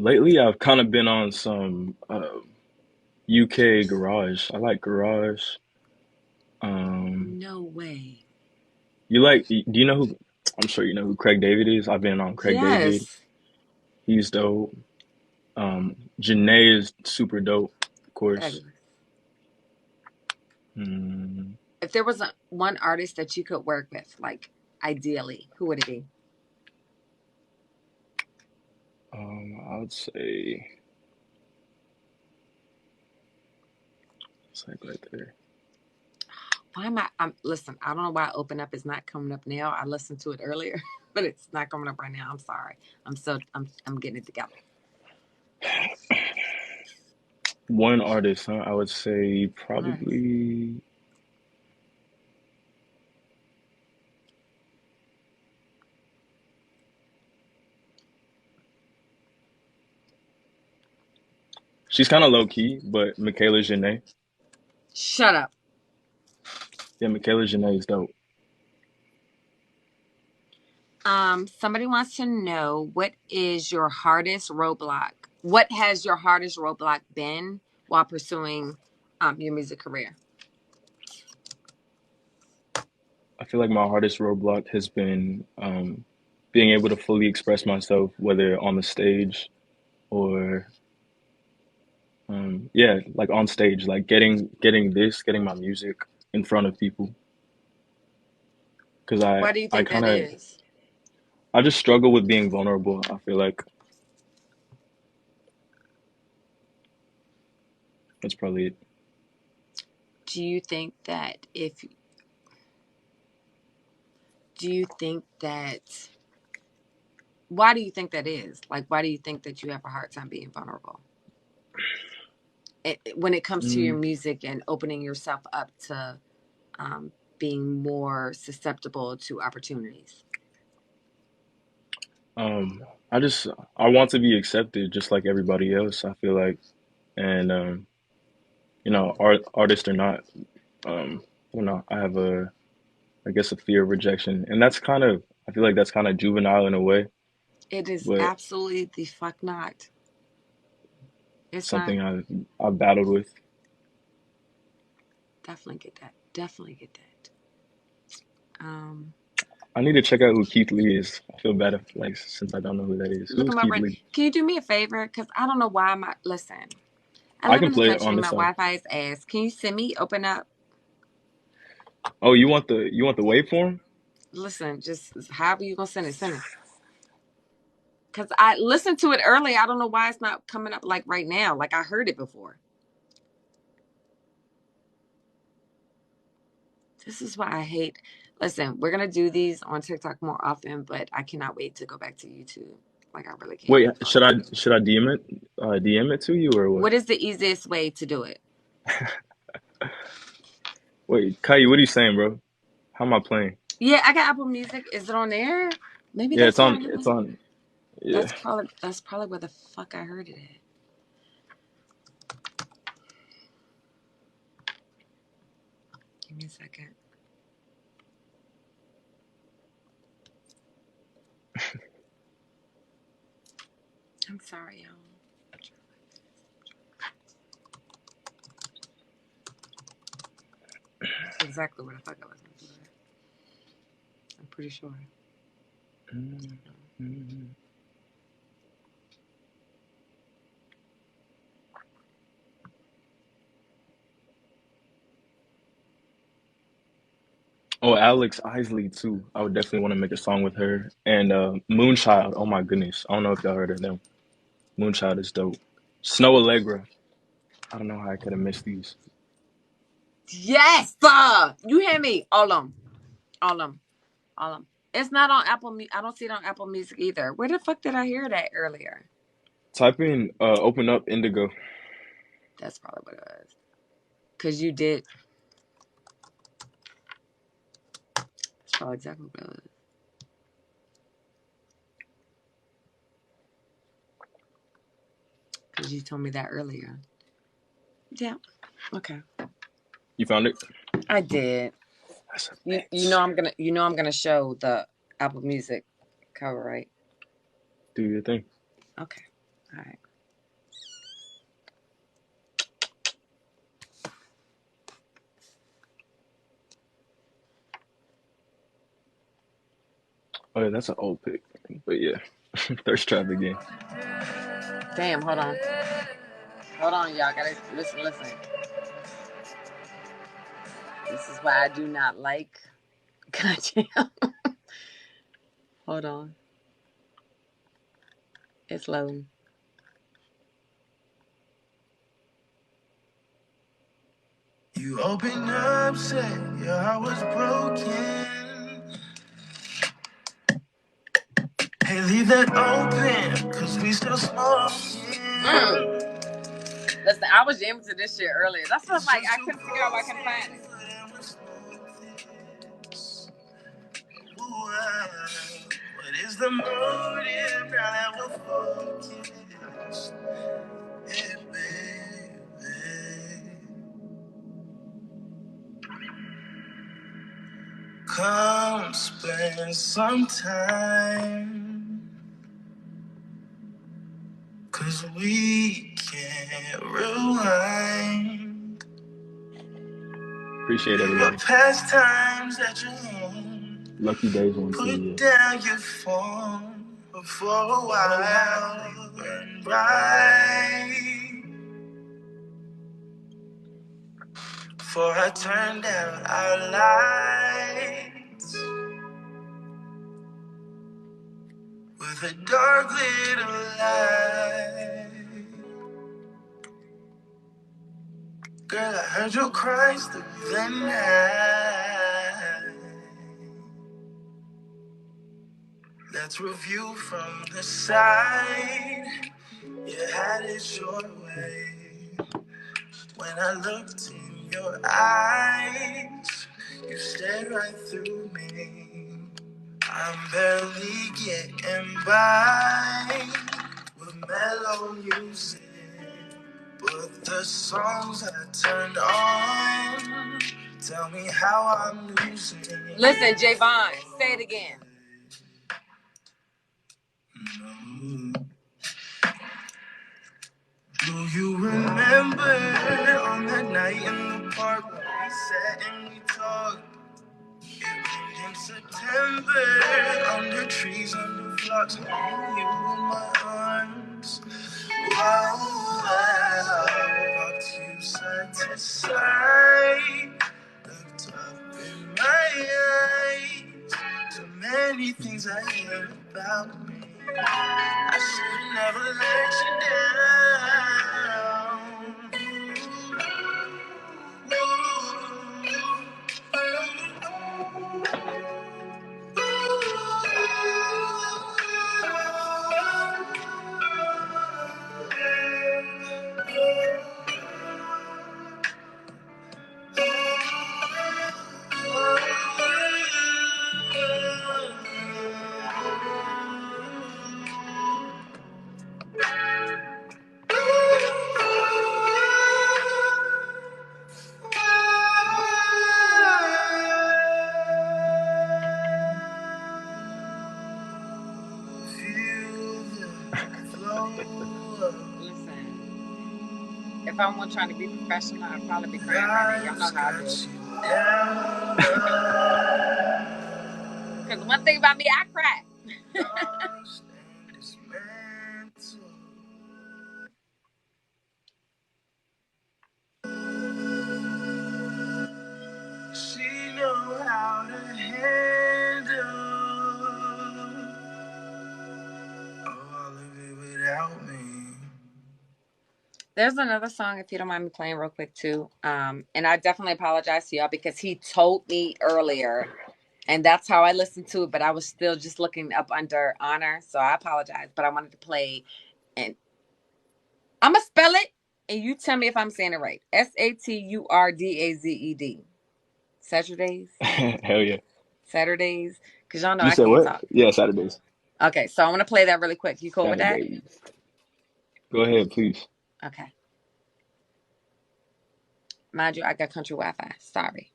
Lately, I've kind of been on some UK garage. I like garage. No way. Do you know who? I'm sure you know who Craig David is. I've been on Craig David. He's dope. Janae is super dope, of course. If there was one artist that you could work with, like ideally, who would it be? I would say it's like right there. Why am listen, I don't know why Open Up is not coming up now. I listened to it earlier, but it's not coming up right now. I'm sorry. I'm getting it together. One artist, huh? I would say probably she's kind of low key, but Michaela Janae. Shut up. Yeah, Michaela Janae is dope. Somebody wants to know, what is your hardest roadblock? What has your hardest roadblock been while pursuing your music career? I feel like my hardest roadblock has been being able to fully express myself, whether on the stage or yeah, like on stage, like getting my music in front of people. Because Why do you I think that kind of is? I just struggle with being vulnerable. I feel like that's probably it. Do you think that if do you think that why do you think that is? Like, why do you think that you have a hard time being vulnerable? When it comes to your Mm, music and opening yourself up to being more susceptible to opportunities. um, I just I want to be accepted just like everybody else. I feel like, and artist or not, I don't know. I have I guess a fear of rejection, and that's kind of I feel like that's kind of juvenile in a way, It is but absolutely the fuck not. It's not. something I've battled with. Definitely get that. Definitely get that. Um, I need to check out who Keith Lee is. I feel bad if, like, since I don't know who that is. Who look is at my Keith brain. Lee? Can you do me a favor? Because I don't know why I'm not. Listen, I I live can in the play it country. on My this side. Wi-Fi is ass. Can you send me? Open up. Oh, you want the waveform? Listen, just however you gonna send it. Send it. Because I listened to it earlier. I don't know why it's not coming up like right now. Like I heard it before. This is why I hate. Listen, we're gonna do these on TikTok more often, but I cannot wait to go back to YouTube. Like I really can't Wait, wait for should I DM it to you or what? What is the easiest way to do it? Wait, Kai, what are you saying, bro? How am I playing? Yeah, I got Apple Music. Is it on there? Maybe Yeah, that's it's why. on. It's on. Yeah. That's probably where the fuck I heard it at. Give me a second. I'm sorry, y'all. That's exactly where the fuck I was gonna do it. I'm pretty sure. Oh, Alex Isley too. I would definitely want to make a song with her. And Moonchild. Oh my goodness. I don't know if y'all heard of them. Moonchild is dope. Snow Allegra. I don't know how I could have missed these. Yes, you hear me? All them, all them. It's not on Apple. I don't see it on Apple Music either. Where the fuck did I hear that earlier? Type in open up Indigo. That's probably what it was. Cause you did. That's probably exactly what it was. Cause you told me that earlier. Yeah. Okay. You found it? I did. That's a You bitch. know I'm gonna show the Apple Music cover, right? Do your thing. Okay. All right. Oh yeah, that's an old pic. But yeah. Thirst trap again. Damn, hold on. Hold on, y'all. Gotta listen. This is why I do not like goddamn. Hold on. It's loading. You open up, said your heart was broken. Hey, leave that open, cause we still smoking. Listen, I was jamming to this shit earlier. That's what like I couldn't figure out why I couldn't find it. What is the motive now that we're focused? Yeah, baby. Come spend some time, 'cause we can't rewind. Appreciate Your everybody. past times at your home. Lucky days one too. Put Yeah. down your phone for a while and right. Before I turned out our lights with a dark little light. Girl, I heard you cry through the night. Let's review from the side. You had it your way. When I looked in your eyes, you stared right through me. I'm barely getting by with mellow music, but the songs I turned on tell me how I'm losing. Listen, Javon, say it again. Do you remember on that night in the park when we sat and we talked? It rained in September under trees, under flocks, holding you in my arms. Wow, I rocked you side to side, looked up in my eyes. So many things I hate about me. I should never let Listen, if I wasn't trying to be professional, I'd probably be crying right now. Y'all know how I do. Because one thing about me, I cry. She know how to handle all of it without me. There's another song, if you don't mind me playing real quick, too. And I definitely apologize to y'all because he told me earlier, and that's how I listened to it, but I was still just looking up under honor, so I apologize. But I wanted to play, and I'm going to spell it, and you tell me if I'm saying it right. Saturdazed. Saturdays? Hell yeah. Saturdays? Because y'all know You I said can't what? talk. Yeah, Saturdays. Okay, so I want to play that really quick. You cool with that? Saturdays. Go ahead, please. Okay. Mind you, I got country Wi-Fi. Sorry.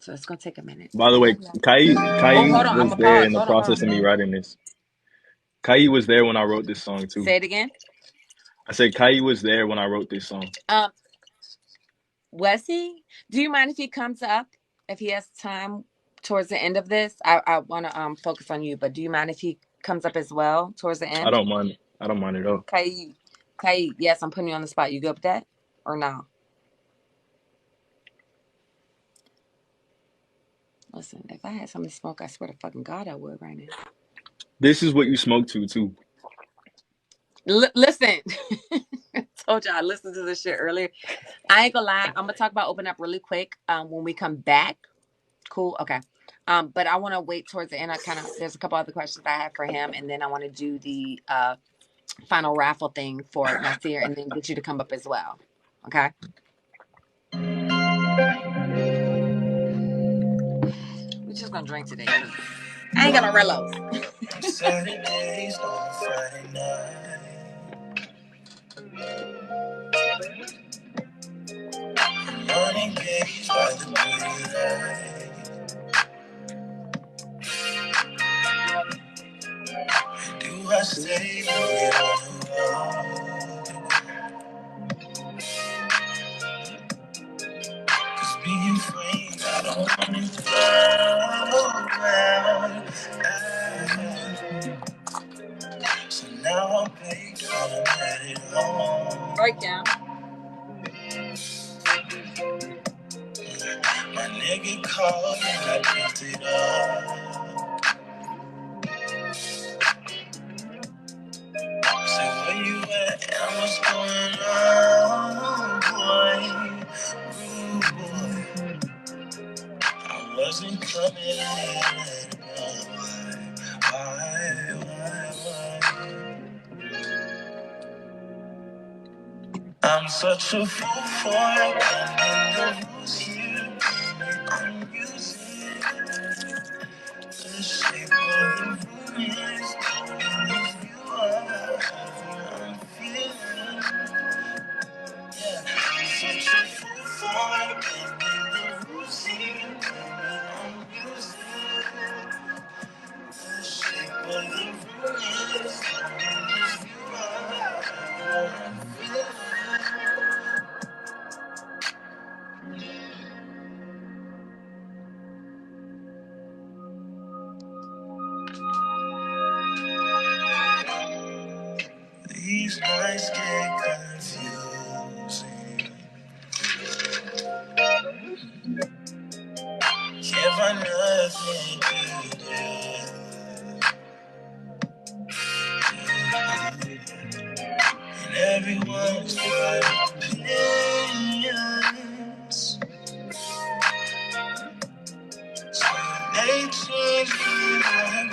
So it's going to take a minute. By the way, Oh, Kai hold on. I'm was going to there pause. in the Hold on. process of me writing this. Kai was there when I wrote this song too. Say it again. I said Kai was there when I wrote this song. Was he? Do you mind if he comes up? If he has time towards the end of this? I want to focus on you, but do you mind if he comes up as well towards the end? I don't mind. I don't mind at all. Kai, yes, I'm putting you on the spot. You good with that? Or no? Listen, if I had something to smoke, I swear to fucking God I would right now. This is what you smoke to. Listen, I told you I listened to this shit earlier. I ain't gonna lie. I'm gonna talk about open up really quick when we come back. Cool. Okay. But I want to wait towards the end. There's a couple other questions I have for him, and then I want to do the final raffle thing for Nasir, and then get you to come up as well. Okay. We're just gonna drink today. I ain't got no relos. Saturdays on Friday night. days by the pretty light. Do I stay looking on the wall? Cause being free, I don't want it to go. So now I'm big, I'm at it home. Right down. My nigga called and I picked it up. Say where you at and what's going on, boy? Ooh, boy. I wasn't coming in. Why? I'm such a fool for it. The rules here, I'm using the shape of the room is calling if you are I'm feeling. Yeah, I'm such a fool for it. The rules here, I'm using the shape of the room is calling if you are I'm feeling. These nights get confusing. Can't find nothing to do. And everyone's got opinions. So they change me like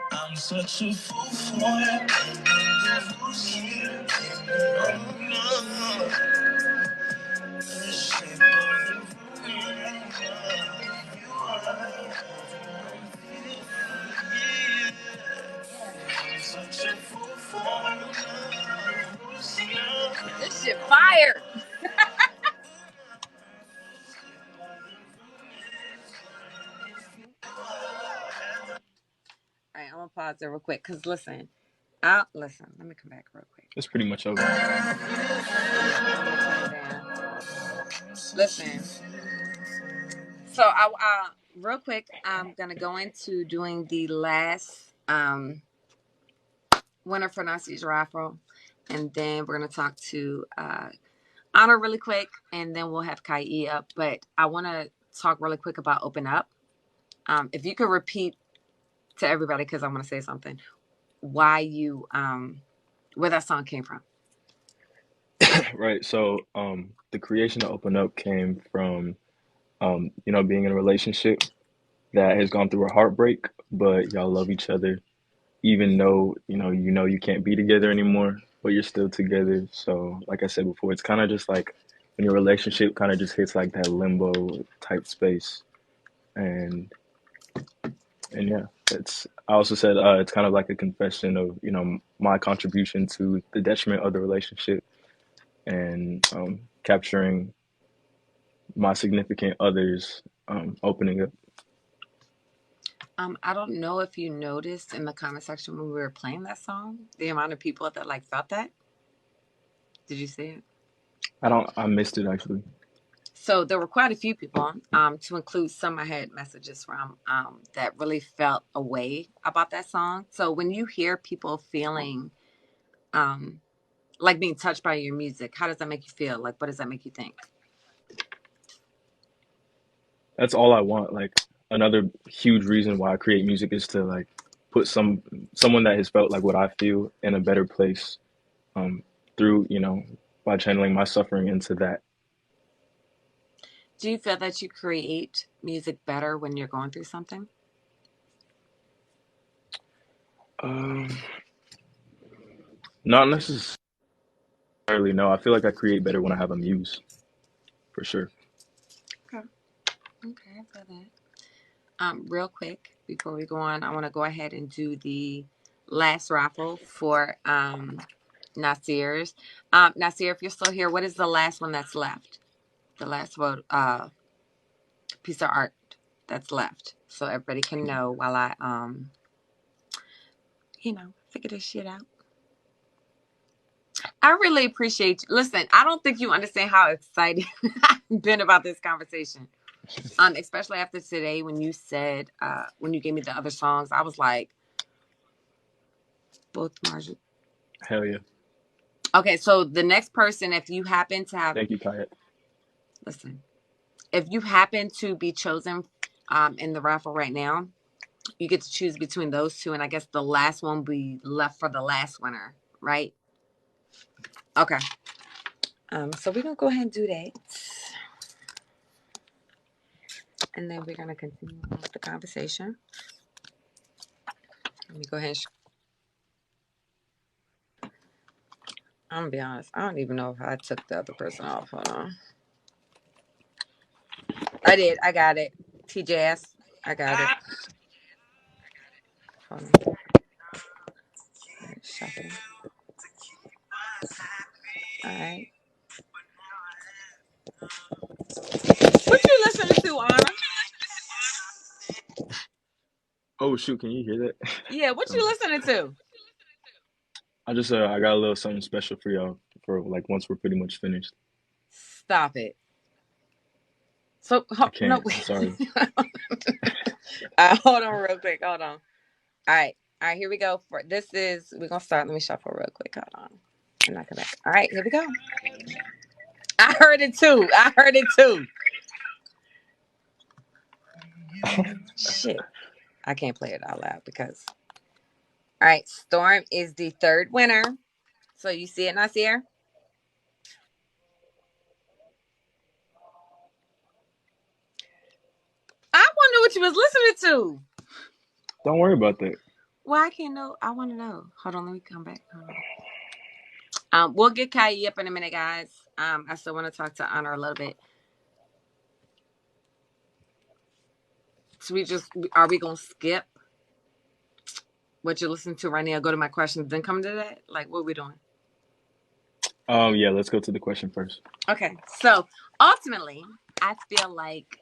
I'm such a fool for it. Who's here? Oh no. The shape of the room. You are. I'm such a fool for it. Who's here? This shit fire. All right, I'm gonna pause there real quick because listen. Listen. Let me come back real quick. It's pretty much over. Listen. So I real quick, I'm gonna go into doing the last winner for Nazi's raffle, and then we're gonna talk to Honor really quick, and then we'll have Kai up. But I want to talk really quick about Open Up. If you could repeat to everybody, because I'm gonna say something, why you where that song came from. Right. So the creation of Open Up came from being in a relationship that has gone through a heartbreak, but y'all love each other, even though you can't be together anymore, but you're still together. So like I said before, it's kind of just like when your relationship kind of just hits like that limbo type space, and yeah, I also said it's kind of like a confession of my contribution to the detriment of the relationship, and capturing my significant others opening up. I don't know if you noticed in the comment section when we were playing that song, the amount of people that like felt that. Did you see it? I missed it actually. So there were quite a few people, to include some I had messages from, that really felt a way about that song. So when you hear people feeling like being touched by your music, how does that make you feel? Like, what does that make you think? That's all I want. Like another huge reason why I create music is to like put someone that has felt like what I feel in a better place. through, by channeling my suffering into that. Do you feel that you create music better when you're going through something? Um, Not necessarily. No, I feel like I create better when I have a muse, for sure. Okay. Okay, I feel that. Real quick before we go on, I want to go ahead and do the last raffle for Nasir's. Nasir, if you're still here, what is the last one that's left? The last vote, piece of art that's left, so everybody can know while I figure this shit out. I really appreciate you. Listen, I don't think you understand how excited I've been about this conversation. Especially after today when you said when you gave me the other songs, I was like, both Marjorie. Hell yeah. Okay, so the next person, if you happen to have, Thank you, Kayet. listen, if you happen to be chosen in the raffle right now, you get to choose between those two, and I guess the last one will be left for the last winner, right? Okay. So we're gonna go ahead and do that, and then we're gonna continue on with the conversation. Let me go ahead and. I'm gonna be honest. I don't even know if I took the other person off. Hold on. I did. I got it. TJS. I got it. Hold on. All right, shuffle. All right. What you listening to, Anna? Oh shoot, can you hear that? Yeah, what you listening to? I got a little something special for y'all for like once we're pretty much finished. Stop it. So I no. can't. I'm sorry. Hold on, real quick. Hold on. All right. All right. Here we go. We're gonna start. Let me shuffle real quick. Hold on. And knock it back. All right. Here we go. I heard it too. I heard it too. Shit. I can't play it out loud because. All right. Storm is the third winner. So you see it, Nasir? I wonder what you was listening to. Don't worry about that. Well, I can't know. I want to know. Hold on. Let me come back. Hold on. We'll get Kai up in a minute, guys. I still want to talk to Honor a little bit. So are we gonna skip what you're listening to right now? Go to my questions, then come to that. Like, what are we doing? Yeah, let's go to the question first. Okay. So ultimately, I feel like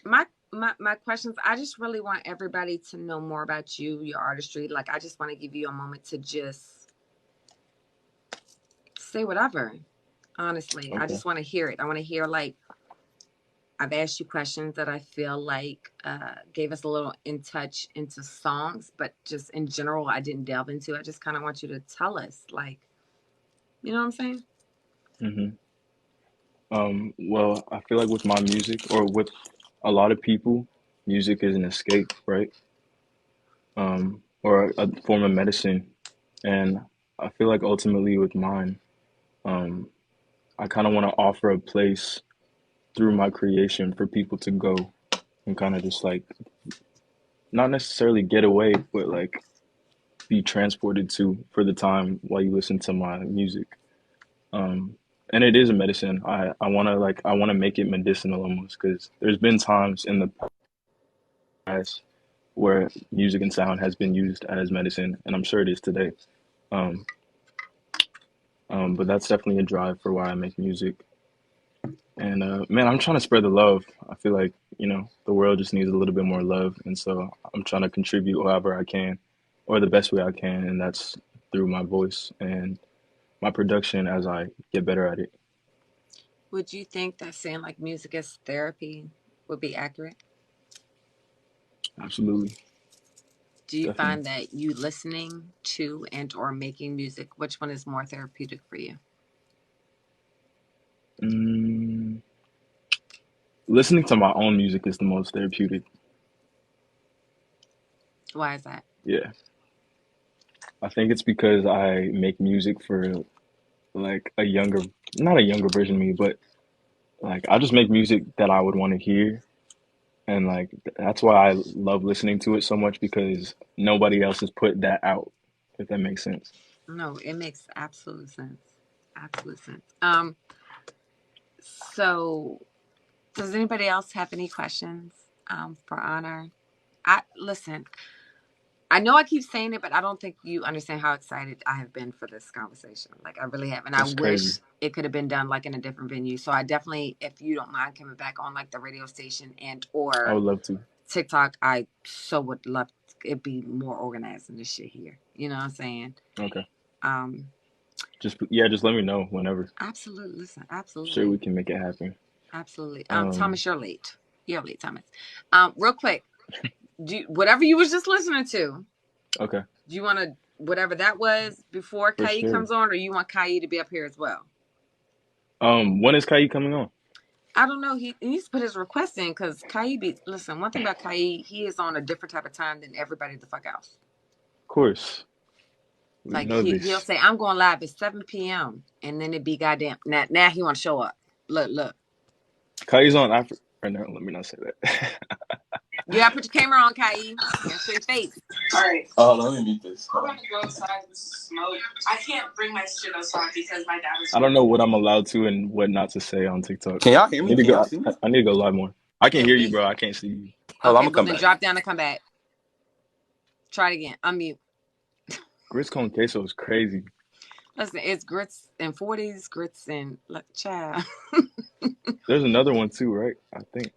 my questions. I just really want everybody to know more about you, your artistry. Like, I just want to give you a moment to just say whatever. Honestly, I Okay. just want to hear it. I want to hear, like, I've asked you questions that I feel like gave us a little in touch into songs, but just in general, I didn't delve into. I just kind of want you to tell us, like, you know what I'm saying? Well, I feel like with my music, or with a lot of people, music is an escape, right? Or a form of medicine. And I feel like ultimately with mine, um, I kind of want to offer a place through my creation for people to go and kind of just like not necessarily get away, but like be transported to for the time while you listen to my music. And it is a medicine. I want to make it medicinal almost because there's been times in the past where music and sound has been used as medicine, and I'm sure it is today. Um, but that's definitely a drive for why I make music. And man, I'm trying to spread the love. I feel like the world just needs a little bit more love, and so I'm trying to contribute however I can, or the best way I can, and that's through my voice and my production as I get better at it. Would you think that saying like music is therapy would be accurate? Absolutely, Do you definitely. find that you listening to and or making music, which one is more therapeutic for you? Mm, Listening to my own music is the most therapeutic. Why is that? Yeah. I think it's because I make music for like a younger, not a younger version of me, but like I just make music that I would want to hear. And like that's why I love listening to it so much because nobody else has put that out, if that makes sense. No, it makes absolute sense. Absolute sense. So does anybody else have any questions for Honor? I listen. I know I keep saying it, but I don't think you understand how excited I have been for this conversation. Like I really have, and I That's crazy. wish it could have been done like in a different venue. So I definitely, if you don't mind coming back on like the radio station and I or would love to. TikTok, I so would love it be more organized than this shit here. You know what I'm saying? Okay. Um, Just let me know whenever. absolutely. Listen, Sure, we absolutely, can make it happen. absolutely. Um, Thomas, you're late. You're late, Thomas. Real quick, whatever you was just listening to. okay, Do you want to whatever that was before for Kai sure. comes on, or you want Kai to be up here as well? When is Kai coming on? I don't know. He needs to put his request in because Kai be listen. One thing about Kai, he is on a different type of time than everybody the fuck else. Of course, we Like know he'll this. say I'm going live at 7 p.m. and then it be goddamn now he want to show up. Look. Kai's on Africa right now. Let me not say that. You gotta put your camera on, Kai. Gotta show your face. All right. Oh, let me mute this. I'm about to go outside with smoke. I can't bring my shit outside because my dad is. I don't know what I'm allowed to and what not to say on TikTok. Can y'all hear me? Can y'all see me? I need to go live more. I can Yeah, hear you, bro. I can't see you. Hold on, okay, I'm gonna well come then back. drop down and come back. Try it again. Unmute. Grits con queso is crazy. Listen, it's grits and 40s, grits and look, child. There's another one too, right?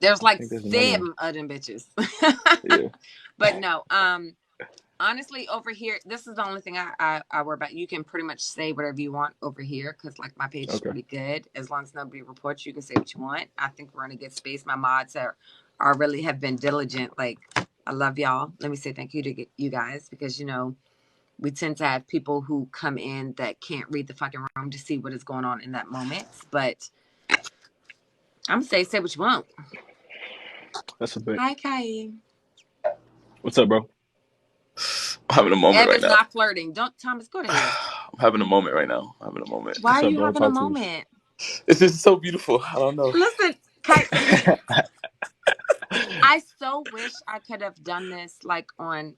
There's I like think there's another one. 7 of them bitches. Yeah. But no, honestly, over here, this is the only thing I worry about. You can pretty much say whatever you want over here because like my page is Okay. pretty good. As long as nobody reports, you can say what you want. I think we're in a good space. My mods are really have been diligent. Like I love y'all. Let me say thank you to you guys because we tend to have people who come in that can't read the fucking room to see what is going on in that moment. But I'm gonna say what you want. That's a bit. Hi, Kai. What's up, bro? I'm having a moment right Evan's now. not flirting. Don't Thomas, go to hell. I'm having a moment right now. I'm having a moment. Why What's are up, you bro? having a Talk to us. moment? It's just so beautiful. I don't know. Listen, Kai, I so wish I could have done this like on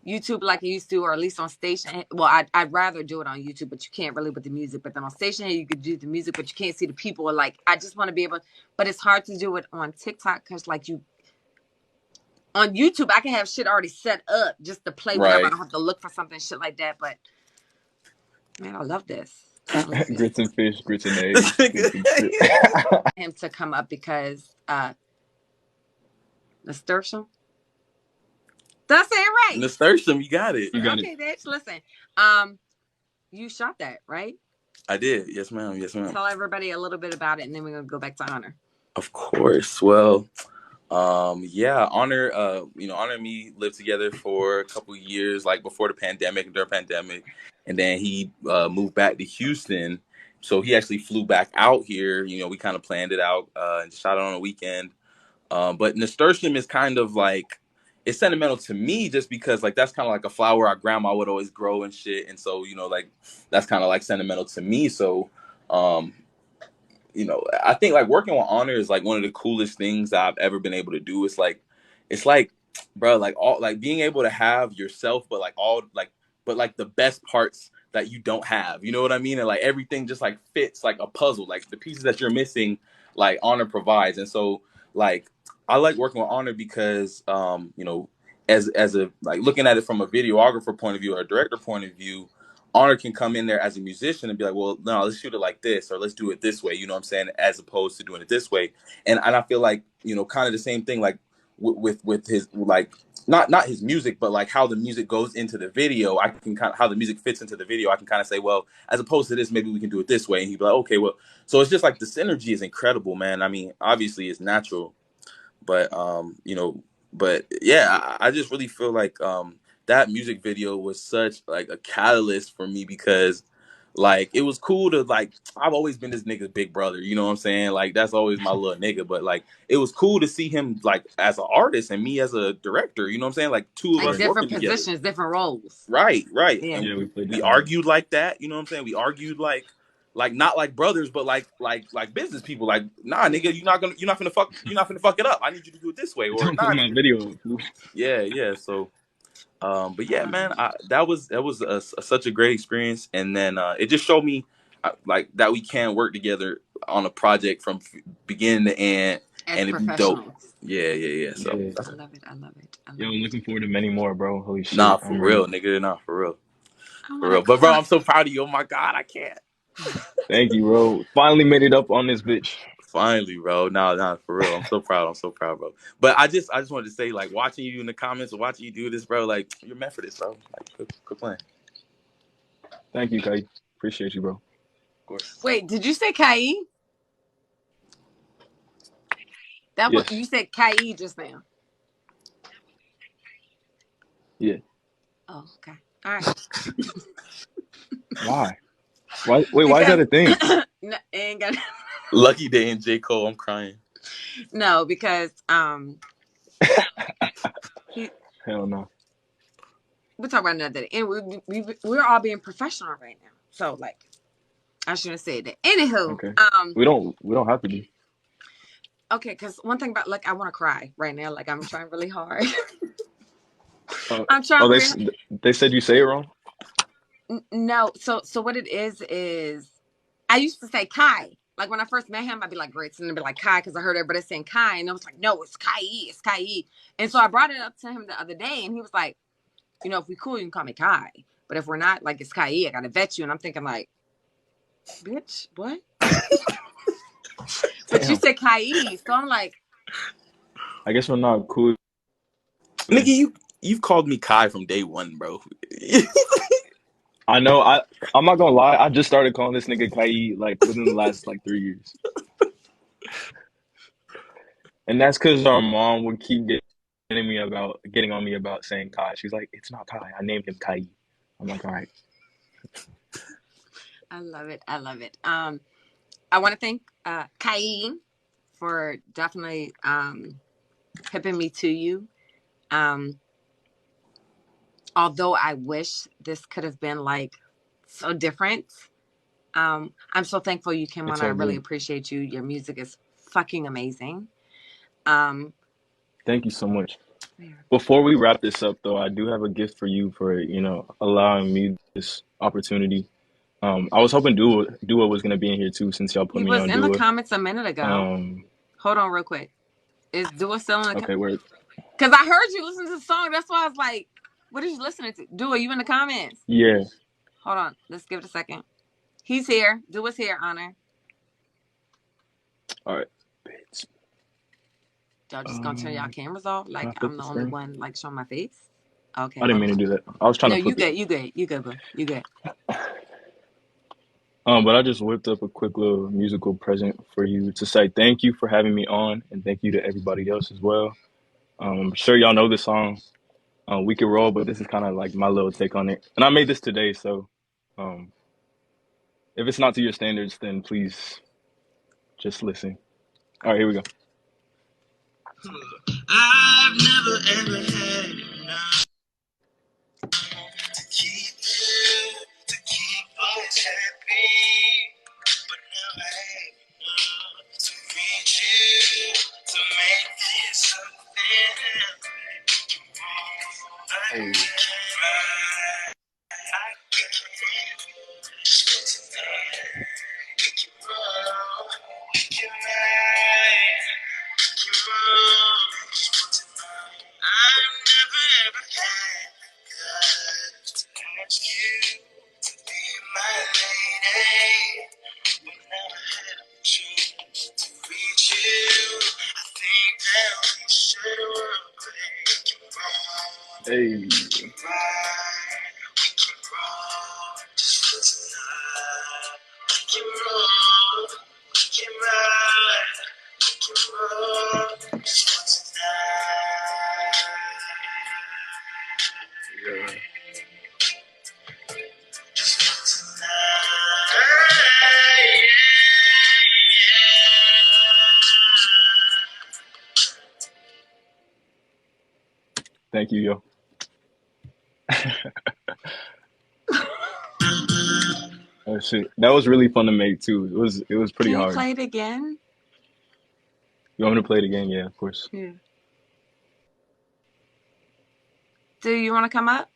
YouTube like I used to, or at least on station. Well, I'd rather do it on YouTube, but you can't really with the music. But then on station you could do the music, but you can't see the people. Or like I just want to be able, but it's hard to do it on TikTok because like on YouTube I can have shit already set up just to play whenever I Right. don't have to look for something shit like that. But man, I love this. Grits and fish, grits and eggs, grits and shit. Him to come up because nasturtium. Did I say it right? Nasturtium, you got it. You got Okay, it. bitch. Listen, you shot that, right? I did. Yes, ma'am. Yes, ma'am. Tell everybody a little bit about it, and then we're gonna go back to Honor. Of course. Well, yeah, Honor, Honor and me lived together for a couple years, like before the pandemic and during pandemic, and then he moved back to Houston. So he actually flew back out here. We kind of planned it out and shot it on a weekend. But nasturtium is kind of like it's sentimental to me just because like that's kind of like a flower our grandma would always grow and shit, and so like that's kind of like sentimental to me. So um, I think like working with Honor is like one of the coolest things that I've ever been able to do. It's like, bro, like all like being able to have yourself, but like all like, but like the best parts that you don't have. You know what I mean? And like everything just like fits like a puzzle. Like the pieces that you're missing, like Honor provides. And so like I like working with Honor because as a like looking at it from a videographer point of view or a director point of view, Honor can come in there as a musician and be like, well, no, let's shoot it like this, or let's do it this way. You know what I'm saying? As opposed to doing it this way. And I feel like, kind of the same thing, like with his, like, not his music, but like how the music goes into the video. I can kind of, how the music fits into the video. I can kind of say, well, as opposed to this, maybe we can do it this way. And he'd be like, okay, well, so it's just like the synergy is incredible, man. I mean, obviously it's natural, but, but yeah, I just really feel like, that music video was such like a catalyst for me because like it was cool to like. I've always been this nigga's big brother. You know what I'm saying? Like that's always my little nigga. But like it was cool to see him like as an artist and me as a director. You know what I'm saying? Like two of Like us Right. different working together. positions, different roles. Right, right. Yeah. And Yeah, we played the we same. argued like that. You know what I'm saying? We argued like not like brothers, but like business people. Like nah, nigga, you're not gonna fuck it up. I need you to do it this way, or Don't put nah, my nigga. video up, fool. Yeah, yeah. So. But I yeah, love man, it. that was such a great experience, and then it just showed me like that we can work together on a project from beginning to end, As and it'd be dope. professionals. Yeah, yeah, yeah. So Yeah. I love it. I love it. I Yo, love I'm it. looking forward to many more, bro. Holy nah, shit, for I'm ready. real, nigga, nah, for real, I for want to real. But bro, cry. I'm so proud of you. Oh my god, I can't. Thank you, bro. Finally made it up on this bitch. Finally, bro. Nah, for real. I'm so proud. I'm so proud, bro. But I just wanted to say, like, watching you in the comments or watching you do this, bro. Like, you're meant for this, bro. Like, quit playing. Thank you, Kai. Appreciate you, bro. Of course. Wait, did you say Kai? That what Yes. you said Kai just now. Yeah. Oh, okay. All right. Why? Why? Wait, why is Because that a thing? no, ain't got Lucky Day and J. Cole. I'm crying. no, because he Hell no. we'll talk about another day. And we're all being professional right now. So like I shouldn't have said that. Anywho, Okay. We don't have to be. okay, because one thing about like I want to cry right now. Like I'm trying really hard. Uh, I'm oh, trying really they said you say it wrong. no. So what it is I used to say Kai. Like when I first met him, I'd be like Grits and I'd be like Kai because I heard everybody saying Kai, and I was like, no, it's Kai, it's Kai. And so I brought it up to him the other day, and he was like, you know, if we cool, you can call me Kai, but if we're not, like it's Kai. I gotta vet you, and I'm thinking like, bitch, what? But you Damn. said Kai, so I'm like, I guess we're not cool. Nigga, you've called me Kai from day one, bro. I know. I'm not gonna lie. I just started calling this nigga Kai like within the last like 3 years, and that's because our mom would keep getting on me about saying Kai. She's like, "It's not Kai. I named him Kai." I'm like, "All right." I love it, I love it. I want to thank Kai for definitely hipping me to you. Although I wish this could have been like so different. I'm so thankful you came on. It's I all really good. appreciate you. Your music is fucking amazing. Thank you so much. Yeah. Before we wrap this up, though, I do have a gift for you for allowing me this opportunity. I was hoping Dua was gonna be in here too, since y'all put He me was on in the Dua. comments a minute ago. Hold on real quick. Is Dua still in the Okay, where? Because I heard you listen to the song. That's why I was like, what are you listening to? Dua, you in the comments? Yeah. Hold on. Let's give it a second. He's here. Dua's here, Honor. All right. Y'all just gonna turn y'all cameras off? Can Like I flip I'm the the only screen? one like showing my face? Okay, I didn't hold mean on. to do that. I was trying No, to you flip it. good. You good. You good, boo. You good. But I just whipped up a quick little musical present for you to say thank you for having me on, and thank you to everybody else as well. I'm sure y'all know this song, "We Can Roll," but this is kind of like my little take on it. And I made this today, so um, if it's not to your standards, then please just listen. All right, here we go. I've never ever had enough to keep us happy. But now I have enough to reach you, to make this something. I can ride, I can tonight. We can roll, we can ride, we can roll tonight. I've never ever had the guts to ask you to be my lady. But now I have a chance to reach you. I think that we should break it wrong. Hey. We can ride, we can roll, just for tonight. We can roll, we can ride, we can roll, just for tonight. Yeah. Just for tonight. Thank you, yo. Oh shit, that was really fun to make too. It was pretty Can you hard. play it again? You want me to play it again? Yeah, of course. Yeah. Do you want to come up?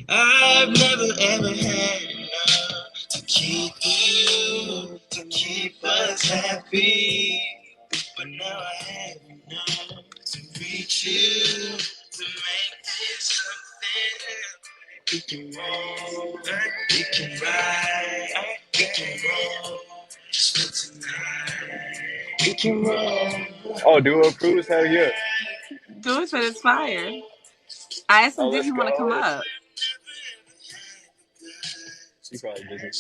I've never ever had enough to keep you, to keep us happy. But now I have enough to reach you, to make this something. We can roll, we can ride, we can roll. Just for tonight, we can roll. Oh, Duo approves? Hell yeah. Do it said it's fire. I asked him, Oh, did let's he want to come go. up? She probably busy.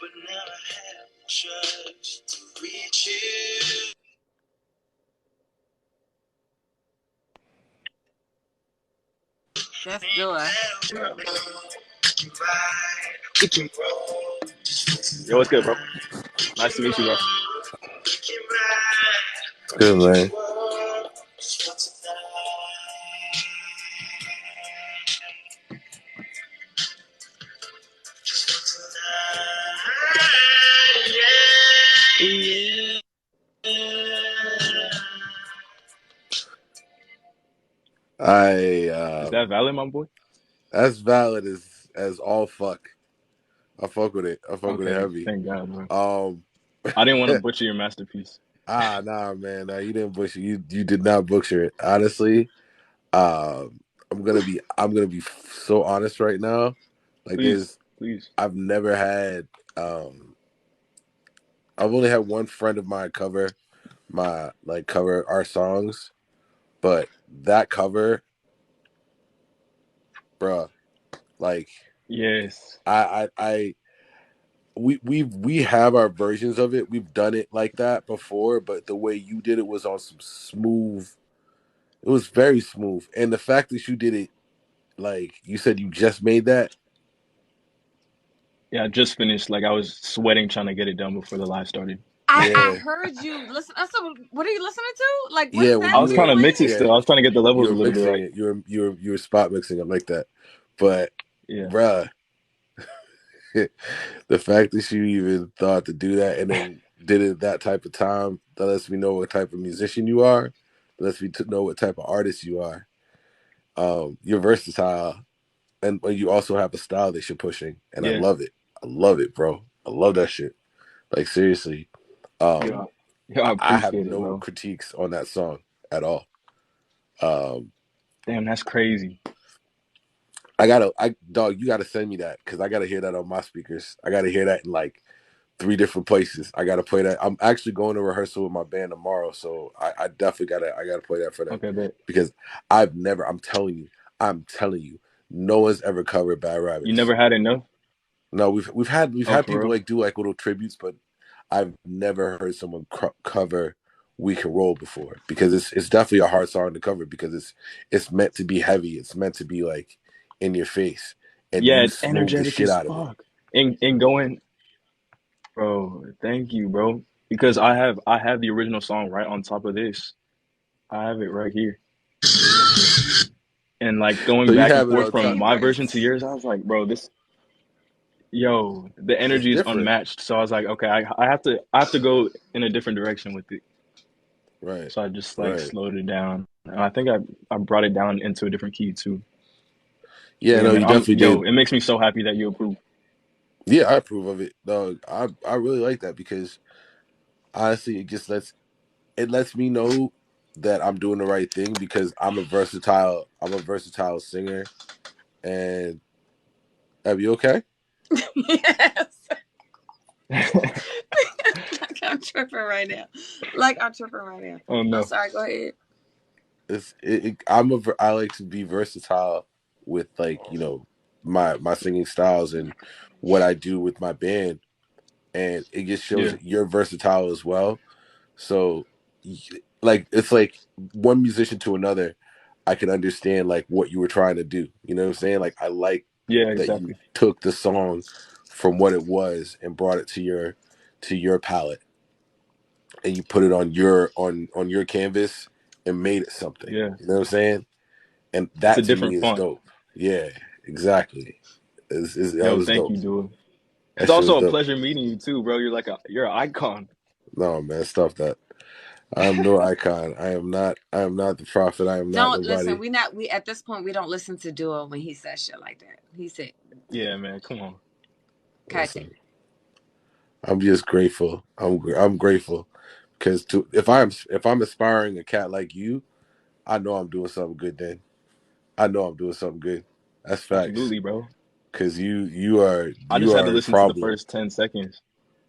But now I have the chance to reach you. That's Dua. Yo, what's good, bro? Nice to meet you, bro. It's good, man. Is that valid, my boy? That's valid as all fuck. I fuck with it. I fuck with it Okay, heavy. thank God, bro. Um, I didn't want to butcher your masterpiece. nah, man. Nah, you didn't butcher. You did not butcher it. Honestly, um, I'm gonna be so honest right now. Like, Please, please. I've never had. I've only had one friend of mine cover cover our songs, but that cover, bruh, like Yes. we have our versions of it. We've done it like that before, but the way you did it was on some smooth. It was very smooth, and the fact that you did it, like you said, you just made that. Yeah, I just finished. Like, I was sweating trying to get it done before the live started. I Yeah, heard you listen. So what are you listening to? Like, what yeah. is When that I you was you were, trying to mix it playing? yeah, still. I was trying to get the you levels were a little bit mixing right. it. You were spot mixing it like that, but Yeah. bruh, the fact that you even thought to do that and then did it that type of time, that lets me know what type of musician you are. That lets me know what type of artist you are. You're versatile, and you also have a style that you're pushing, and I Yeah. love it. I love it, bro. I love that shit. Like, seriously, Yeah. um, Yeah, I I have appreciate it, no bro. critiques on that song at all. Um, Damn, that's crazy. dog, you gotta send me that because I gotta hear that on my speakers. I gotta hear that in like 3 different places. I gotta play that. I'm actually going to rehearsal with my band tomorrow, so I definitely gotta play that for them Okay, bet. because I've never. I'm telling you, no one's ever covered Bad You Rabbits. never had enough? No, we've Oh, had for people real? like do like little tributes, but I've never heard someone cover "We Can Roll" before because it's definitely a hard song to cover because it's meant to be heavy. It's meant to be like in your face, and Yeah, you it's smooth the energetic shit as out of it. fuck. And going, bro, thank you, bro. Because I have the original song right on top of this. I have it right here. And like So going you back and have it My forth on from top. my version to neighbors. yours, I was like, bro, this yo, the It's energy is different, unmatched. So I was like, okay, I have to go in a different direction with it. right? So I just like Right. slowed it down. And I think I brought it down into a different key too. So Yeah, yeah, no, man, you definitely did. it makes me so happy that you approve. Yeah, I approve of it. Dog, I really like that because honestly, it lets me know that I'm doing the right thing because I'm a versatile singer. And are you okay? Yes. Like I'm tripping right now. Like I'm tripping right now. Oh I'm no. sorry. Go ahead. I like to be versatile with like my singing styles and what I do with my band, and it just shows Yeah. that you're versatile as well. So, like, it's like one musician to another, I can understand like what you were trying to do. You know what I'm saying? Like, I like Yeah, that you exactly. took the song from what it was and brought it to your palette. and you put it on your canvas and made it something. Yeah, You know what I'm saying? And it's a that to me different is font. dope. Yeah, exactly. That Yo, was thank dope. you, dude. That It's shit was also a dope. pleasure meeting you too, bro. You're an icon. No, man, stop that. I am no icon. I am not. I am not the prophet. I am not Don't listen. nobody. We at this point we don't listen to Duo when he says shit like that. He said, Yeah, man. Come on. "Kate." Listen, I'm just grateful. I'm grateful because if I'm inspiring a cat like you, I know I'm doing something good. Then I know I'm doing something good. That's facts. Absolutely, bro. Because you are I just had to a listen to the problem, first 10 seconds.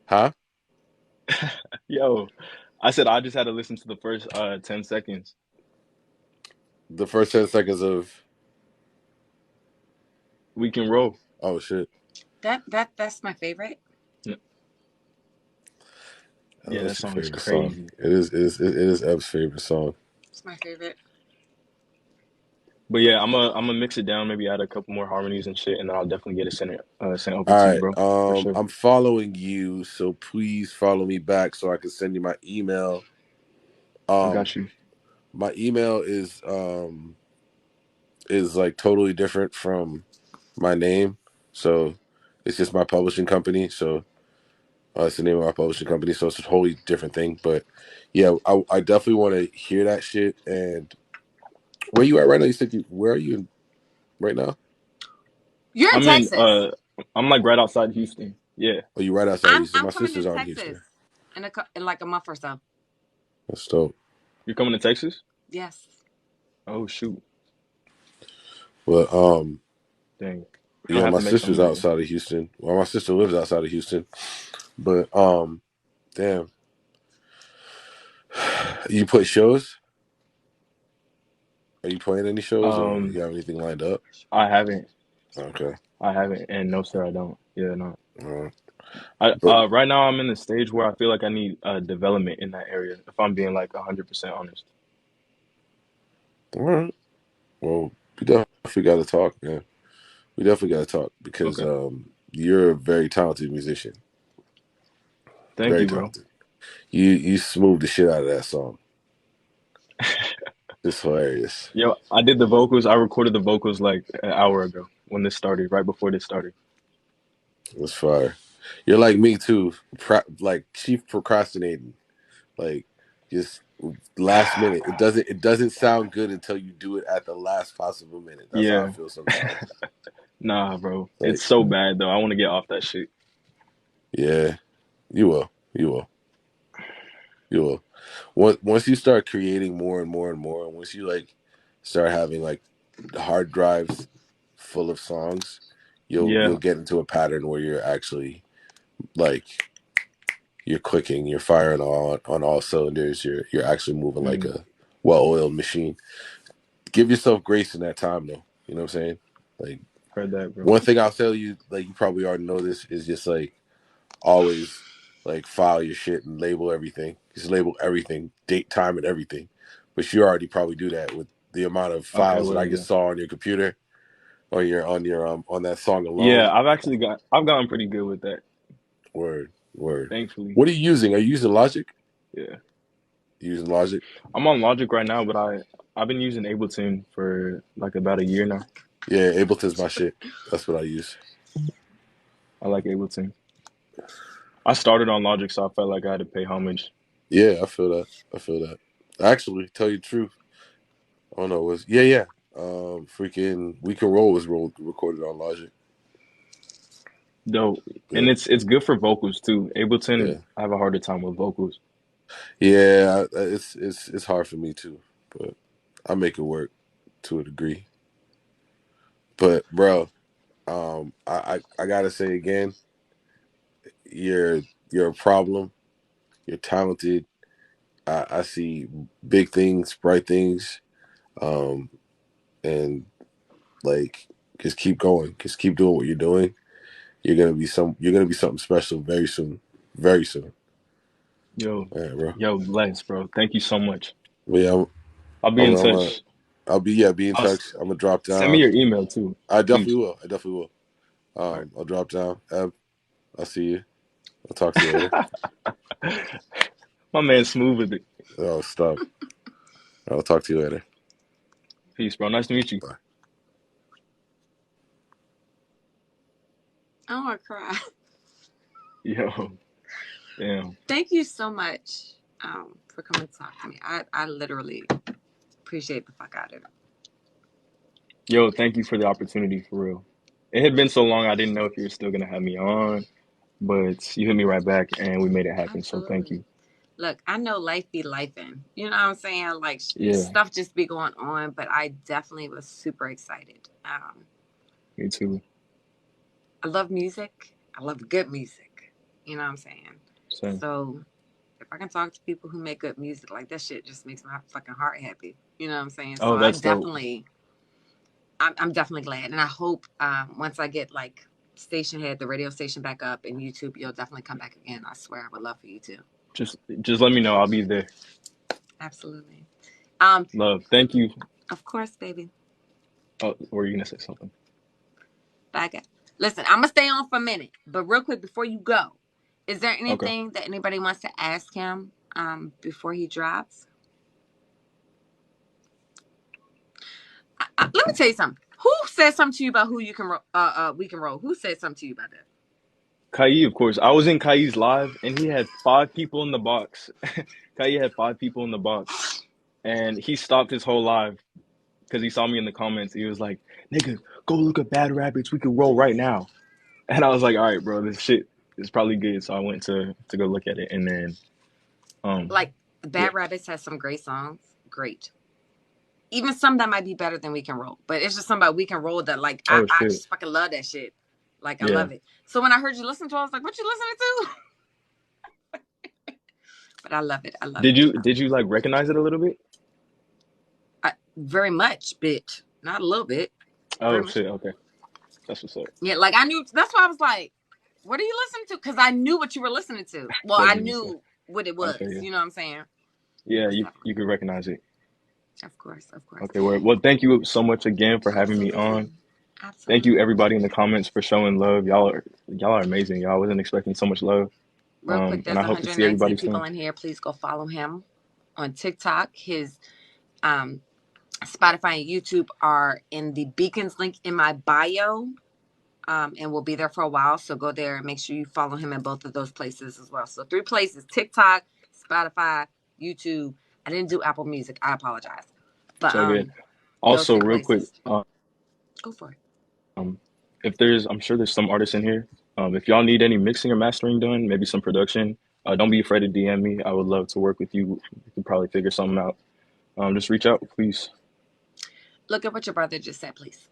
huh? Yo, I said I just had to listen to the first 10 seconds. The first 10 seconds of We can roll. oh shit. That's my favorite. Oh, Yeah, that that's your song is favorite song. crazy. It is Eb's favorite song. It's my favorite. But yeah, I'm gonna mix it down, maybe add a couple more harmonies and shit, and then I'll definitely get it sent over All to you, right. bro, for sure. I'm following you, so please follow me back so I can send you my email. I Um, got you. my email is like totally different from my name, so it's just my publishing company. So it's the name of my publishing company, so it's a totally different thing. But yeah, I definitely want to hear that shit. And where you at right now? Where are you right now? You're in I'm in Texas. I'm like right outside Houston. Yeah. Oh, you right outside Houston. I'm My coming sisters to are in Texas Houston. in like a month or so. That's dope. You're coming to Texas? Yes. Oh shoot. But Dang. We're gonna yeah, have my to make some sister's music. outside of Houston. Well, my sister lives outside of Houston. But damn, you play shows? Are you playing any shows, or Um you have anything lined up? I haven't. Okay. I haven't, and no sir I don't. Yeah, no. Uh, I but right now I'm in the stage where I feel like I need development in that area, if I'm being like 100% honest. all right. Well, we definitely got to talk, man. We definitely got to talk because Okay. you're a very talented musician. Thank Very you, bro. talented. You smooth the shit out of that song. It's hilarious. Yo, I did the vocals. I recorded the vocals like an hour ago when this started, right before this started. It's fire. You're like me too. Like chief procrastinating. Like just last minute. It doesn't sound good until you do it at the last possible minute. That's how I Yeah. feel sometimes. Nah, bro. It's Like, so bad though. I want to get off that shit. yeah, you will. You will. You will. Once you start creating more and more and more, and once you like start having like hard drives full of songs, you'll Yeah. get into a pattern where you're actually like you're clicking, you're firing on all cylinders, you're actually moving like Mm, a well-oiled machine. Give yourself grace in that time though. You know what I'm saying? Like heard that, bro. one thing I'll tell you, like you probably already know this, is just like always like file your shit and label everything. Just label everything, date, time, and everything. But you already probably do that with the amount of Okay, files that I word, just yeah. saw on your computer, on that song Yeah, alone. I've gotten pretty good with that, Word, word. thankfully. What are you using? Are you using Logic? Yeah. You using Logic? I'm on Logic right now, but I've been using Ableton for like about a year now. Yeah, Ableton's my shit. That's what I use. I like Ableton. I started on Logic, so I felt like I had to pay homage. Yeah, I feel that. I feel that. Actually, tell you the truth. I don't know. Yeah. Freaking We Can Roll was recorded on Logic. Though, and Yeah, it's good for vocals too. Ableton, yeah, I have a harder time with vocals. yeah. It's hard for me too, but I make it work to a degree. But bro, I gotta say again, you're you're a problem. You're talented. I see big things, bright things, um, and like just keep going. Just keep doing what you're doing. You're gonna be something special very soon. Very soon. Yo, All right, bro. yo, bless, bro. Thank you so much. But yeah, I'll be I'm, in I'm, I'm touch. be in I'll touch. I'm gonna drop send me down. your email too, I definitely please. will. I definitely will. All right. I'll drop down. I'll see you. I'll talk to you later. My man smooth with it. Oh, stop. I'll talk to you later. Peace, bro. Nice to meet you. Bye. I want to cry. Yo, damn. Thank you so much for coming to talk to me. I literally appreciate the fuck out of it. Yo, thank you for the opportunity, for real. It had been so long, I didn't know if you were still gonna have me on, but you hit me right back, and we made it happen. So thank Absolutely. you. Look, I know life be lifing. You know what I'm saying? Like Yeah, stuff just be going on, but I definitely was super excited. me too. I love music. I love good music. You know what I'm saying? Same. So if I can talk to people who make good music, like that shit just makes my fucking heart happy. You know what I'm saying? So Oh, that's dope. I'm definitely glad, and I hope once I get like station head, the radio station back up, and YouTube, you'll definitely come back again. I swear, I would love for you to. Just let me know. I'll be there. Absolutely. Love. Thank you. Of course, baby. Oh, were you gonna say something? Bye, guys. Listen, I'm gonna stay on for a minute, but real quick before you go, is there Okay. anything that anybody wants to ask him before he drops? Let me tell you something. Who said something to you about who you can we can roll? Who said something to you about that? Kai, of course. I was in Kai's live, and he had 5 people in the box. Kai had 5 people in the box, and he stopped his whole live because he saw me in the comments. He was like, "Nigga, go look at Bad Rabbits. We can roll right now." And I was like, "All right, bro. This shit is probably good." So I went to go look at it, and then Like yeah. Bad Rabbits has some great songs. Great. Even some that might be better than We Can Roll. But it's just somebody We Can Roll that like Oh I shit. just fucking love that shit. Like I Yeah. love it. So when I heard you listen to it, I was like, what you listening to? But I love it. I love Did it. you like recognize it a little bit? Very much, bitch. Not a little bit. Very Oh much. shit. Okay, that's what's up. Yeah, like I knew. That's why I was like, "What are you listening to?" Because I knew what you were listening to. Well, I That's what you said. knew what it was. Okay. Yeah. You know what I'm saying? Yeah. Most You definitely. could recognize it. Of course, of course. Okay. Well, thank you so much again for having me on. Absolutely, Thank you absolutely. everybody in the comments for showing love. Y'all are amazing. Y'all wasn't expecting so much love. Real quick, And there's I hope to see everybody 119 people soon. in here. Please go follow him on TikTok. His um, Spotify and YouTube are in the beacons link in my bio. And we'll be there for a while. So go there and make sure you follow him in both of those places as well. So 3 places: TikTok, Spotify, YouTube. I didn't do Apple Music. I apologize. But So good. those Also, 3 real quick, places. Go for it. if I'm sure there's some artists in here. If y'all need any mixing or mastering done, maybe some production, don't be afraid to DM me. I would love to work with you. We can probably figure something out. Just reach out, please. Look at what your brother just said, please.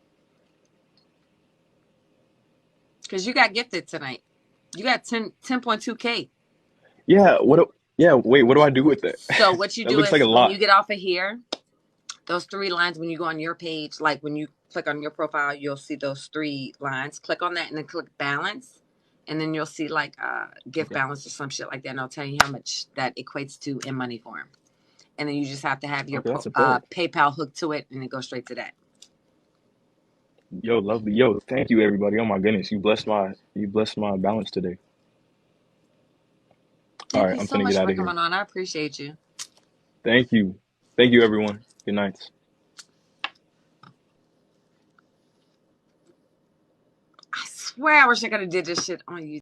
Because you got gifted tonight. You got 10.2K. Yeah. Yeah. Wait. What do I do with that? So what you That do looks like is a when you lot. get off of here, those 3 lines, when you go on your page, like when you click on your profile, you'll see those 3 lines. Click on that and then click balance. And then you'll see like gift Okay. balance or some shit like that. And I'll tell you how much that equates to in money form. And then you just have to have your Okay. That's a bet. PayPal hooked to it and it goes straight to that. Yo, lovely. Yo, thank you, everybody. Oh my goodness, you blessed my balance today. All Thank right, you I'm so finna get much out for of here. coming on. I appreciate you. Thank you, everyone. Good night. I swear I wish I could have did this shit on you.